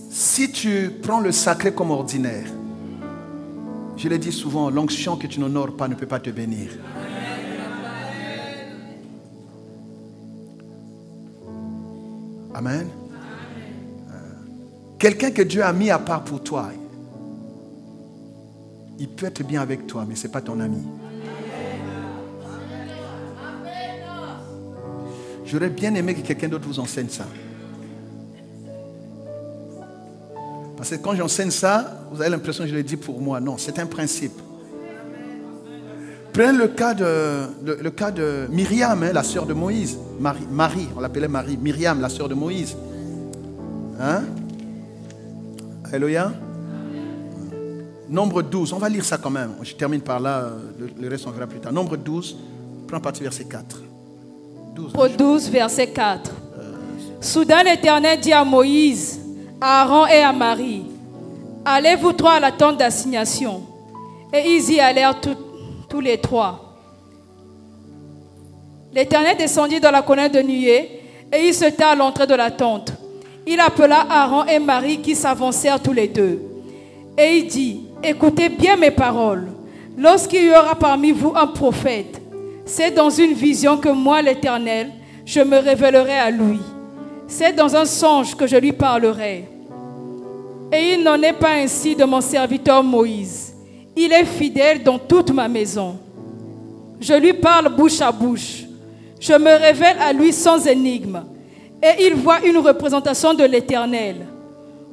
Si tu prends le sacré comme ordinaire, je le dis souvent, l'onction que tu n'honores pas ne peut pas te bénir. Amen. Quelqu'un que Dieu a mis à part pour toi, il peut être bien avec toi, mais ce n'est pas ton ami. J'aurais bien aimé que quelqu'un d'autre vous enseigne ça. Parce que quand j'enseigne ça, vous avez l'impression que je le dis pour moi. Non, c'est un principe. Prenez le cas de Myriam, hein, la sœur de Moïse. Marie, on l'appelait Marie. Myriam, la sœur de Moïse. Hein? Alléluia. Nombre 12, on va lire ça quand même. Je termine par là, le reste on verra plus tard. Nombre 12, prends partie verset 4. 12, verset 4. Soudain l'Éternel dit à Moïse, à Aaron et à Marie, allez vous trois à la tente d'assignation. Et ils y allèrent tous les trois. L'Éternel descendit dans la colonne de nuée et il se tint à l'entrée de la tente. Il appela Aaron et Marie qui s'avancèrent tous les deux. Et il dit, écoutez bien mes paroles. Lorsqu'il y aura parmi vous un prophète, c'est dans une vision que moi, l'Éternel, je me révélerai à lui. C'est dans un songe que je lui parlerai. Et il n'en est pas ainsi de mon serviteur Moïse. Il est fidèle dans toute ma maison. Je lui parle bouche à bouche. Je me révèle à lui sans énigme. Et il voit une représentation de l'Éternel.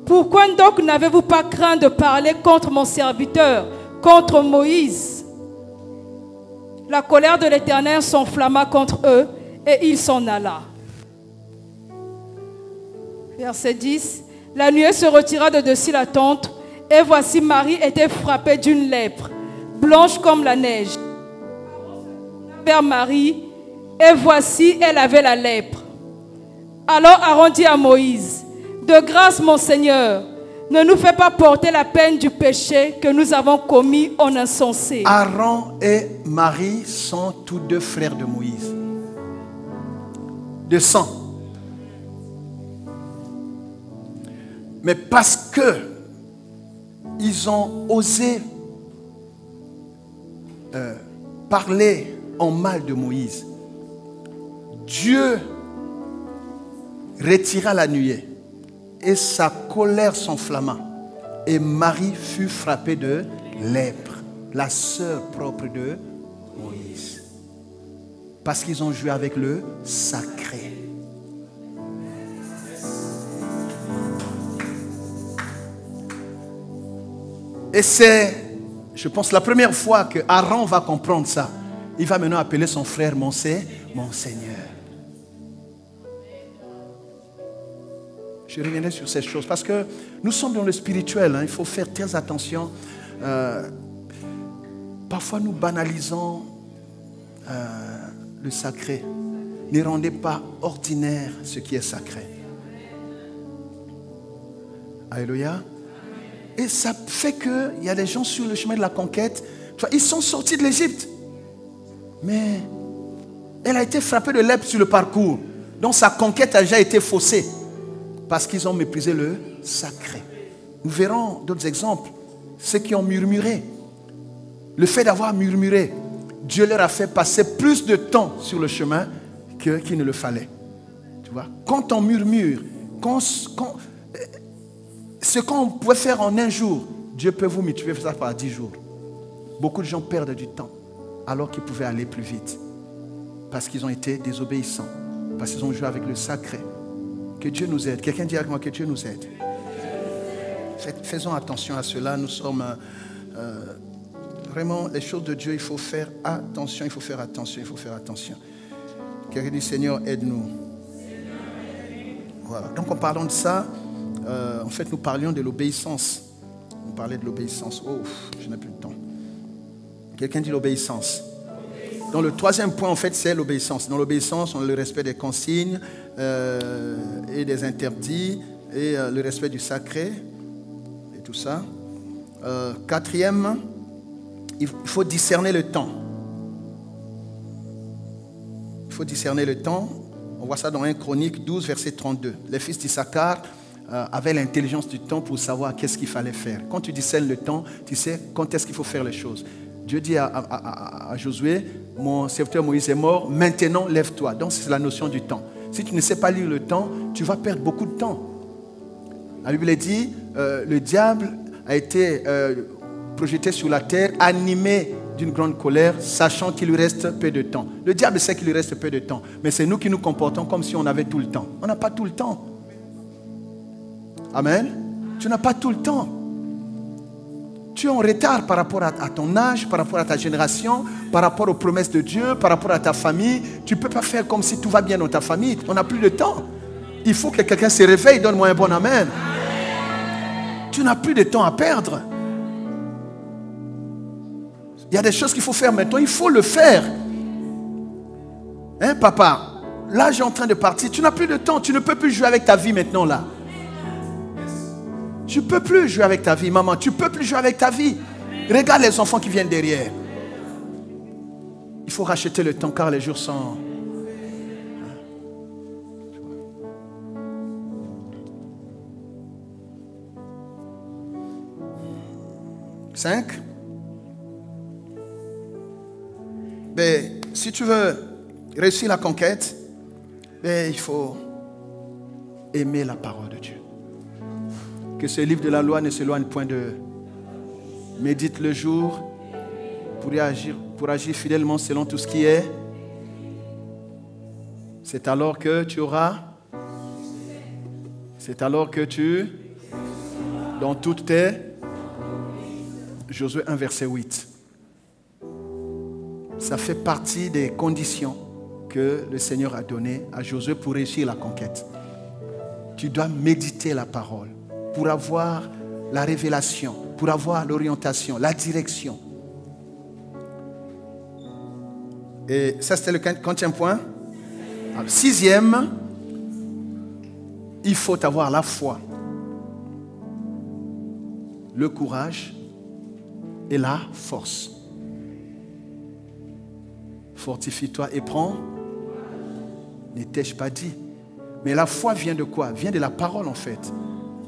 Pourquoi donc n'avez-vous pas craint de parler contre mon serviteur, contre Moïse? La colère de l'Éternel s'enflamma contre eux et il s'en alla. Verset 10. La nuée se retira de dessus la tente et voici Marie était frappée d'une lèpre, blanche comme la neige. Vers Marie et voici elle avait la lèpre. Alors Aaron dit à Moïse, de grâce mon Seigneur, ne nous fais pas porter la peine du péché que nous avons commis en insensé. Aaron et Marie sont tous deux frères de Moïse. de sang. Mais parce que ils ont osé parler en mal de Moïse, Dieu retira la nuée et sa colère s'enflamma. Et Marie fut frappée de lèpre, la sœur propre de Moïse. Parce qu'ils ont joué avec le sacré. Et c'est, je pense, la première fois que Aaron va comprendre ça. Il va maintenant appeler son frère mon Seigneur. Je reviendrai sur ces choses parce que nous sommes dans le spirituel. Il faut faire très attention. Parfois nous banalisons le sacré. Ne rendez pas ordinaire ce qui est sacré. Alléluia. Et ça fait qu'il y a des gens sur le chemin de la conquête. Ils sont sortis de l'Égypte. Mais elle a été frappée de lèpre sur le parcours. Donc sa conquête a déjà été faussée. Parce qu'ils ont méprisé le sacré. Nous verrons d'autres exemples. Ceux qui ont murmuré. Le fait d'avoir murmuré, Dieu leur a fait passer plus de temps sur le chemin qu'il ne le fallait. Tu vois? Quand on murmure, ce qu'on pouvait faire en un jour, Dieu peut vous mutuer ça par 10 jours. Beaucoup de gens perdent du temps alors qu'ils pouvaient aller plus vite. Parce qu'ils ont été désobéissants. Parce qu'ils ont joué avec le sacré. Que Dieu nous aide. Quelqu'un dit avec moi que Dieu nous aide. Faisons attention à cela. Nous sommes vraiment les choses de Dieu. Il faut faire attention. Il faut faire attention. Il faut faire attention. Quelqu'un dit Seigneur, aide-nous. Voilà. Donc en parlant de ça, en fait nous parlions de l'obéissance. On parlait de l'obéissance. Oh, je n'ai plus de temps. Quelqu'un dit l'obéissance. Donc le troisième point en fait c'est l'obéissance. Dans l'obéissance on a le respect des consignes et des interdits et le respect du sacré et tout ça. Quatrième, il faut discerner le temps. Il faut discerner le temps. On voit ça dans 1 Chronique 12 verset 32. Les fils d'Issachar avaient l'intelligence du temps pour savoir qu'est-ce qu'il fallait faire. Quand tu discernes le temps, tu sais quand est-ce qu'il faut faire les choses. Dieu dit à Josué, mon serviteur Moïse est mort, maintenant lève-toi. Donc c'est la notion du temps. Si tu ne sais pas lire le temps, tu vas perdre beaucoup de temps. La Bible dit, le diable a été projeté sur la terre, animé d'une grande colère, sachant qu'il lui reste peu de temps. Le diable sait qu'il lui reste peu de temps, mais c'est nous qui nous comportons comme si on avait tout le temps. On n'a pas tout le temps. Amen. Tu n'as pas tout le temps. Tu es en retard par rapport à ton âge, par rapport à ta génération, par rapport aux promesses de Dieu, par rapport à ta famille. Tu ne peux pas faire comme si tout va bien dans ta famille. On n'a plus de temps. Il faut que quelqu'un se réveille. Donne-moi un bon amen. Tu n'as plus de temps à perdre. Il y a des choses qu'il faut faire maintenant. Il faut le faire. Hein, papa? Là, j'ai en train de partir. Tu n'as plus de temps. Tu ne peux plus jouer avec ta vie maintenant, là. Tu ne peux plus jouer avec ta vie, maman. Tu ne peux plus jouer avec ta vie. Regarde les enfants qui viennent derrière. Il faut racheter le temps car les jours sont... 5. Mais si tu veux réussir la conquête, il faut aimer la parole de Dieu. Que ce livre de la loi ne s'éloigne point de... Médite le jour pour agir fidèlement selon tout ce qui est. C'est alors que tu auras... C'est alors que tu... Dans toutes tes... Josué 1 verset 8. Ça fait partie des conditions que le Seigneur a données à Josué pour réussir la conquête. Tu dois méditer la parole pour avoir la révélation, pour avoir l'orientation, la direction. Et ça, c'était le 50e point. 6e, il faut avoir la foi, le courage et la force. Fortifie-toi et prends Ne t'ai-je pas dit? Mais la foi vient de quoi? Vient de la parole en fait.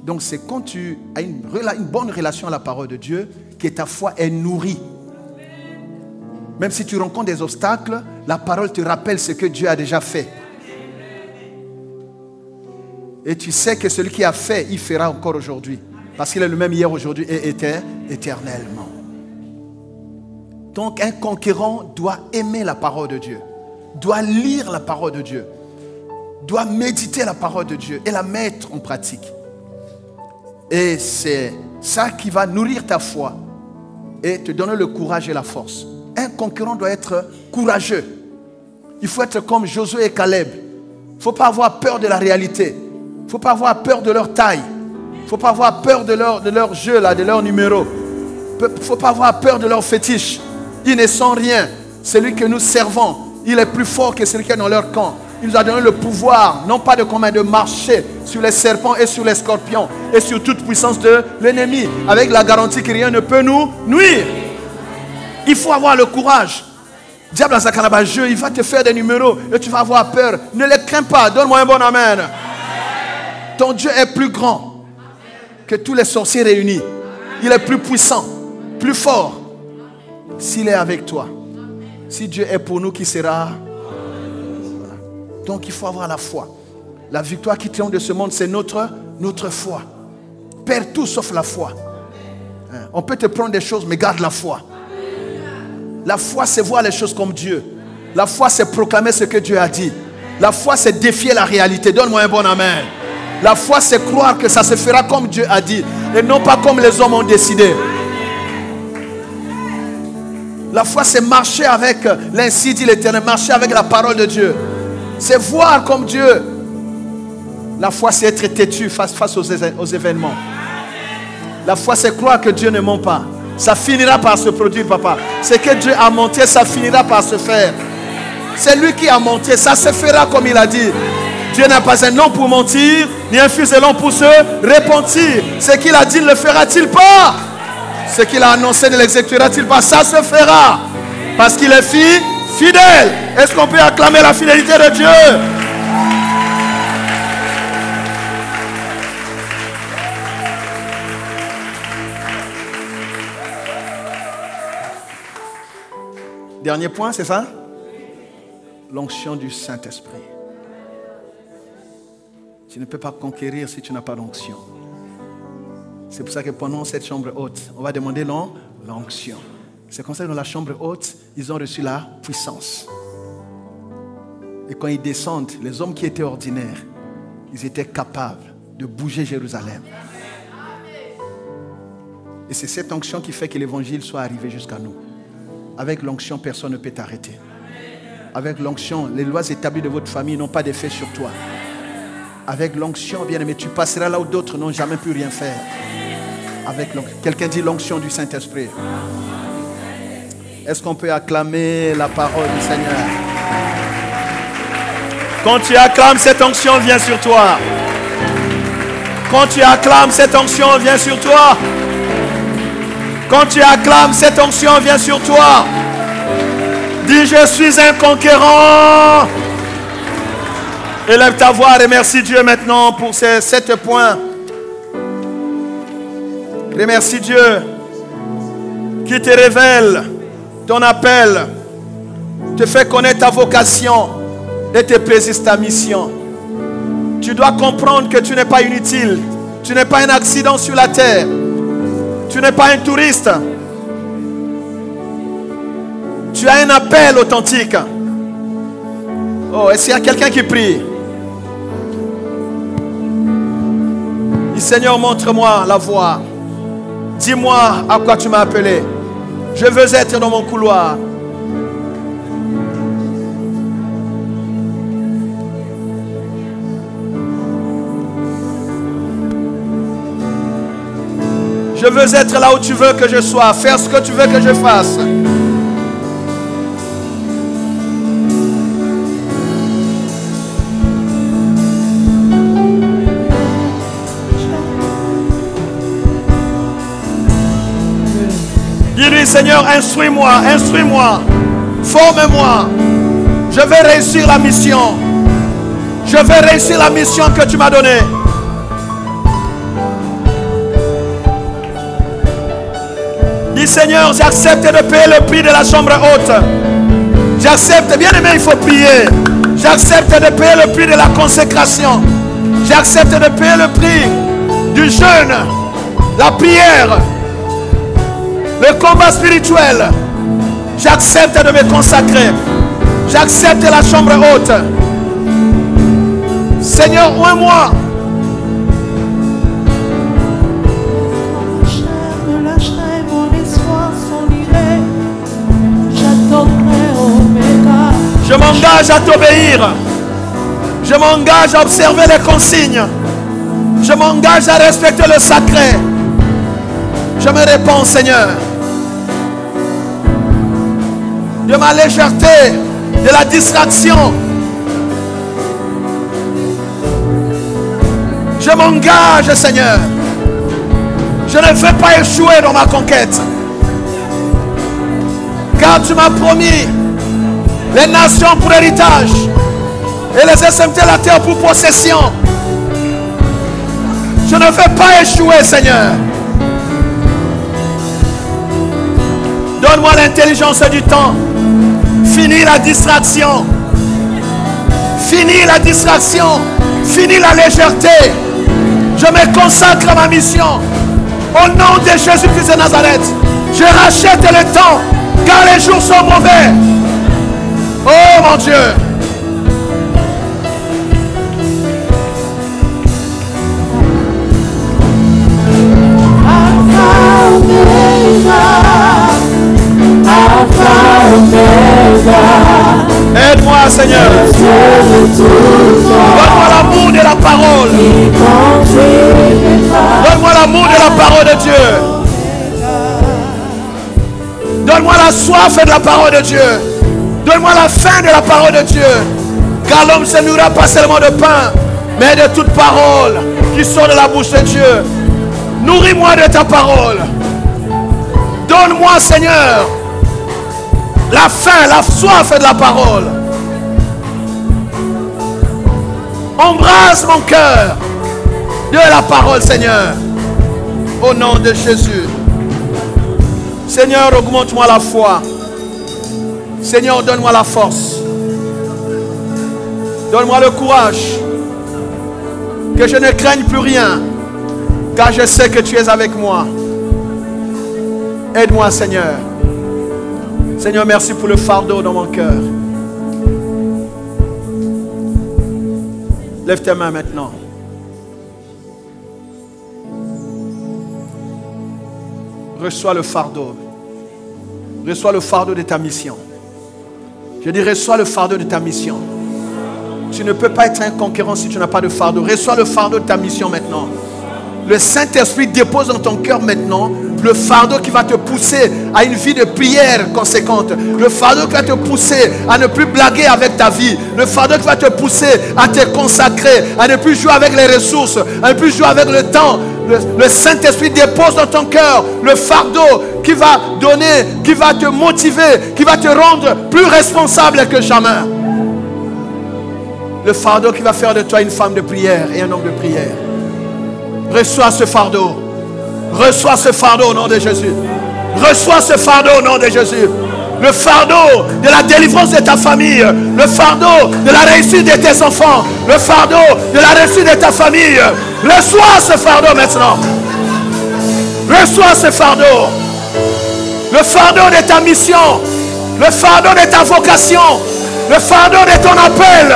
Donc c'est quand tu as une bonne relation à la parole de Dieu que ta foi est nourrie. Même si tu rencontres des obstacles, la parole te rappelle ce que Dieu a déjà fait. Et tu sais que celui qui a fait, il fera encore aujourd'hui. Parce qu'il est le même hier, aujourd'hui et éternellement. Donc un conquérant doit aimer la parole de Dieu, doit lire la parole de Dieu, doit méditer la parole de Dieu et la mettre en pratique. Et c'est ça qui va nourrir ta foi et te donner le courage et la force. Un conquérant doit être courageux. Il faut être comme Josué et Caleb. Il ne faut pas avoir peur de la réalité. Il ne faut pas avoir peur de leur taille. Il ne faut pas avoir peur de leur jeu, là, de leur numéro. Il ne faut pas avoir peur de leur fétiche. Ils ne sont rien. Celui que nous servons, il est plus fort que celui qui est dans leur camp. Il nous a donné le pouvoir, non pas de commun, de marcher sur les serpents et sur les scorpions et sur toute puissance de l'ennemi, avec la garantie que rien ne peut nous nuire. Il faut avoir le courage. Diable à Zakanaba, il va te faire des numéros et tu vas avoir peur. Ne les crains pas. Donne-moi un bon amen. Ton Dieu est plus grand que tous les sorciers réunis. Il est plus puissant, plus fort. S'il est avec toi, si Dieu est pour nous, qui sera? Donc il faut avoir la foi. La victoire qui triomphe de ce monde, c'est notre foi. Perds tout sauf la foi. On peut te prendre des choses, mais garde la foi. La foi, c'est voir les choses comme Dieu. La foi, c'est proclamer ce que Dieu a dit. La foi, c'est défier la réalité. Donne-moi un bon amen. La foi, c'est croire que ça se fera comme Dieu a dit et non pas comme les hommes ont décidé. La foi, c'est marcher avec l'ainsi dit l'Éternel, marcher avec la parole de Dieu. C'est voir comme Dieu. La foi, c'est être têtu face aux événements. La foi, c'est croire que Dieu ne ment pas. Ça finira par se produire, papa. Ce que Dieu a monté, ça finira par se faire. C'est lui qui a monté, ça se fera comme il a dit. Dieu n'a pas un nom pour mentir, ni un fils de l'homme pour se repentir. Ce qu'il a dit, ne le fera-t-il pas? Ce qu'il a annoncé, ne l'exécutera-t-il pas? Ça se fera. Parce qu'il est fidèle. Est-ce qu'on peut acclamer la fidélité de Dieu? Dernier point, c'est ça? L'onction du Saint-Esprit. Tu ne peux pas conquérir si tu n'as pas l'onction. C'est pour ça que pendant cette chambre haute, on va demander l'onction. C'est comme ça que dans la chambre haute, ils ont reçu la puissance. Et quand ils descendent, les hommes qui étaient ordinaires, ils étaient capables de bouger Jérusalem. Et c'est cette onction qui fait que l'évangile soit arrivé jusqu'à nous. Avec l'onction, personne ne peut t'arrêter. Avec l'onction, les lois établies de votre famille n'ont pas d'effet sur toi. Avec l'onction, bien aimé, tu passeras là où d'autres n'ont jamais pu rien faire. Avec l'onction. Quelqu'un dit l'onction du Saint-Esprit. Est-ce qu'on peut acclamer la parole du Seigneur? Quand tu acclames, cette onction vient sur toi. Quand tu acclames, cette onction vient sur toi. Quand tu acclames, cette onction vient sur toi. Dis, je suis un conquérant. Élève ta voix et remercie Dieu maintenant pour ces 7 points. Remercie Dieu qui te révèle ton appel, te fait connaître ta vocation et te précise ta mission. Tu dois comprendre que tu n'es pas inutile. Tu n'es pas un accident sur la terre. Tu n'es pas un touriste. Tu as un appel authentique. Oh, est-ce qu'il y a quelqu'un qui prie? Dis, Seigneur, montre-moi la voie. Dis-moi à quoi tu m'as appelé. Je veux être dans mon couloir. Je veux être là où tu veux que je sois, faire ce que tu veux que je fasse. Dis-lui, Seigneur, instruis-moi, forme-moi. Je vais réussir la mission. Je vais réussir la mission que tu m'as donnée. Dis Seigneur, j'accepte de payer le prix de la chambre haute. J'accepte, bien aimé, il faut prier. J'accepte de payer le prix de la consécration. J'accepte de payer le prix du jeûne, la prière, le combat spirituel. J'accepte de me consacrer. J'accepte la chambre haute. Seigneur, oins-moi. Je lâcherai mon espoir sans lirer. J'attendrai Oméga. Je m'engage à t'obéir. Je m'engage à observer les consignes. Je m'engage à respecter le sacré. Je me répands, Seigneur, de ma légèreté, de la distraction. Je m'engage, Seigneur. Je ne veux pas échouer dans ma conquête. Car tu m'as promis les nations pour héritage et les extrémités de la terre pour possession. Je ne veux pas échouer, Seigneur. Donne-moi l'intelligence du temps. Finis la distraction. Finis la distraction. Finis la légèreté. Je me consacre à ma mission. Au nom de Jésus-Christ de Nazareth, je rachète le temps, car les jours sont mauvais. Oh mon Dieu. Aide-moi, Seigneur. Donne-moi l'amour de la parole. Donne-moi l'amour de la parole de Dieu. Donne-moi la soif de la parole de Dieu. Donne-moi la faim de la parole de Dieu. Car l'homme se nourrira pas seulement de pain, mais de toute parole qui sort de la bouche de Dieu. Nourris-moi de ta parole. Donne-moi, Seigneur, la faim, la soif de la parole. Embrasse mon cœur de la parole, Seigneur. Au nom de Jésus. Seigneur, augmente-moi la foi. Seigneur, donne-moi la force. Donne-moi le courage. Que je ne craigne plus rien. Car je sais que tu es avec moi. Aide-moi, Seigneur. Seigneur, merci pour le fardeau dans mon cœur. Lève tes mains maintenant. Reçois le fardeau. Reçois le fardeau de ta mission. Je dis, reçois le fardeau de ta mission. Tu ne peux pas être un conquérant si tu n'as pas de fardeau. Reçois le fardeau de ta mission maintenant. Le Saint-Esprit dépose dans ton cœur maintenant le fardeau qui va te pousser à une vie de prière conséquente. Le fardeau qui va te pousser à ne plus blaguer avec ta vie. Le fardeau qui va te pousser à te consacrer, à ne plus jouer avec les ressources, à ne plus jouer avec le temps. Le Saint-Esprit dépose dans ton cœur le fardeau qui va donner, qui va te motiver, qui va te rendre plus responsable que jamais. Le fardeau qui va faire de toi une femme de prière et un homme de prière. Reçois ce fardeau. Reçois ce fardeau au nom de Jésus. Reçois ce fardeau au nom de Jésus. Le fardeau de la délivrance de ta famille. Le fardeau de la réussite de tes enfants. Le fardeau de la réussite de ta famille. Reçois ce fardeau maintenant. Reçois ce fardeau. Le fardeau de ta mission. Le fardeau de ta vocation. Le fardeau de ton appel.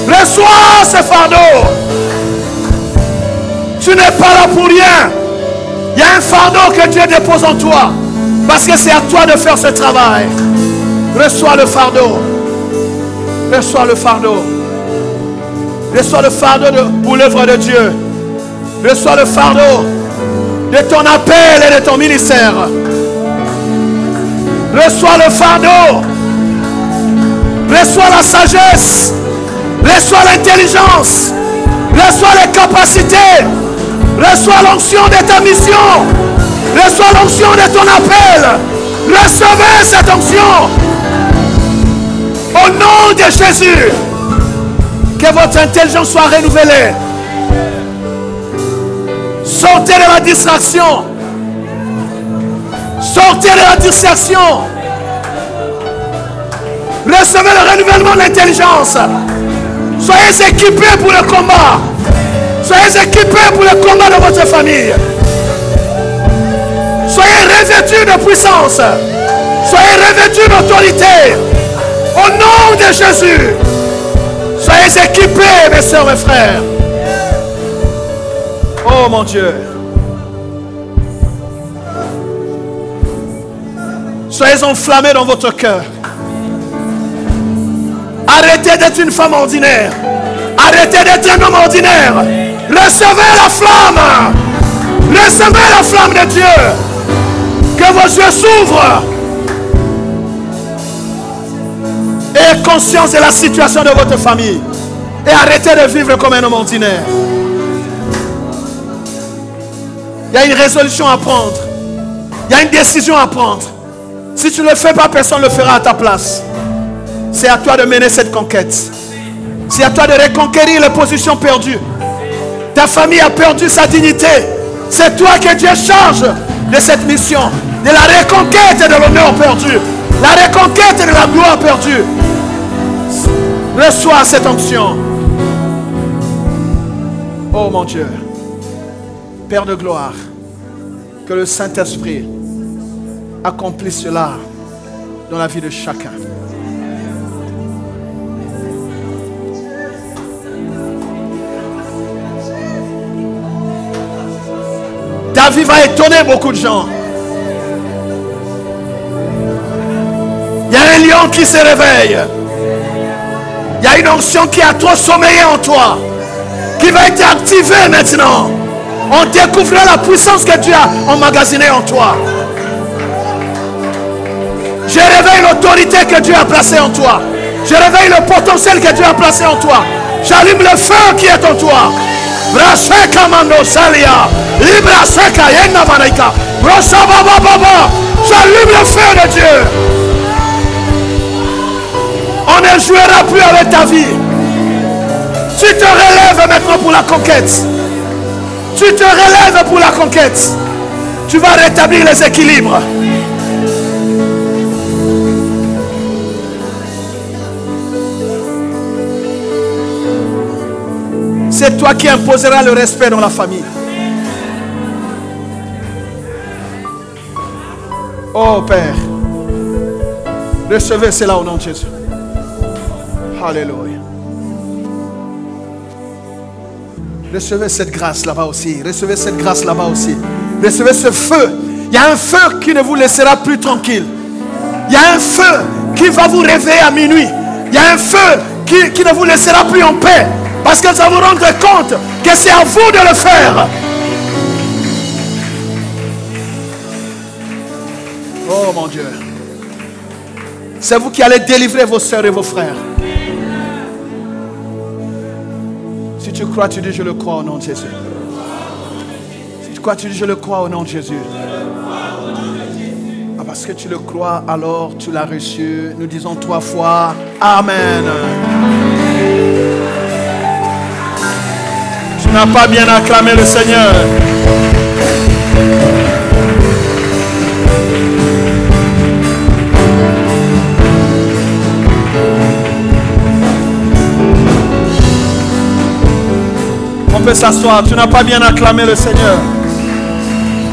Reçois ce fardeau. Tu n'es pas là pour rien. Il y a un fardeau que Dieu dépose en toi. Parce que c'est à toi de faire ce travail. Reçois le fardeau. Reçois le fardeau. Reçois le fardeau pour l'œuvre de Dieu. Reçois le fardeau de ton appel et de ton ministère. Reçois le fardeau. Reçois la sagesse. Reçois l'intelligence. Reçois les capacités. Reçois l'onction de ta mission. Reçois l'onction de ton appel. Recevez cette onction. Au nom de Jésus. Que votre intelligence soit renouvelée. Sortez de la distraction. Sortez de la distraction. Recevez le renouvellement de l'intelligence. Soyez équipés pour le combat. Soyez équipés pour le combat de votre famille. Soyez revêtus de puissance. Soyez revêtus d'autorité. Au nom de Jésus. Soyez équipés, mes soeurs et frères. Oh mon Dieu. Soyez enflammés dans votre cœur. Arrêtez d'être une femme ordinaire. Arrêtez d'être un homme ordinaire. Recevez la flamme. Recevez la flamme de Dieu. Que vos yeux s'ouvrent. Ayez conscience de la situation de votre famille. Et arrêtez de vivre comme un homme ordinaire. Il y a une résolution à prendre. Il y a une décision à prendre. Si tu ne le fais pas, personne ne le fera à ta place. C'est à toi de mener cette conquête. C'est à toi de reconquérir les positions perdues. Ta famille a perdu sa dignité. C'est toi que Dieu charge de cette mission. De la reconquête de l'honneur perdu. La reconquête de la gloire perdue. Reçois cette onction. Oh mon Dieu. Père de gloire. Que le Saint-Esprit accomplisse cela dans la vie de chacun. Ta vie va étonner beaucoup de gens. Il y a un lion qui se réveille. Il y a une onction qui a trop sommeillé en toi, qui va être activée maintenant. On découvrira la puissance que Dieu a emmagasinée en toi. Je réveille l'autorité que Dieu a placée en toi. Je réveille le potentiel que Dieu a placé en toi. J'allume le feu qui est en toi. J'allume le feu de Dieu. On ne jouera plus avec ta vie. Tu te relèves maintenant pour la conquête. Tu te relèves pour la conquête. Tu vas rétablir les équilibres. C'est toi qui imposeras le respect dans la famille. Oh Père, recevez cela au nom de Jésus. Alléluia. Recevez cette grâce là-bas aussi. Recevez cette grâce là-bas aussi. Recevez ce feu. Il y a un feu qui ne vous laissera plus tranquille. Il y a un feu qui va vous réveiller à minuit. Il y a un feu qui ne vous laissera plus en paix. Parce que vous allez vous rendre compte que c'est à vous de le faire. Oh mon Dieu. C'est vous qui allez délivrer vos soeurs et vos frères. Si tu crois, tu dis je le crois au nom de Jésus. Si tu crois, tu dis je le crois au nom de Jésus. Ah, parce que tu le crois, alors tu l'as reçu. Nous disons 3 fois Amen. Tu n'as pas bien acclamé le Seigneur. On peut s'asseoir. Tu n'as pas bien acclamé le Seigneur.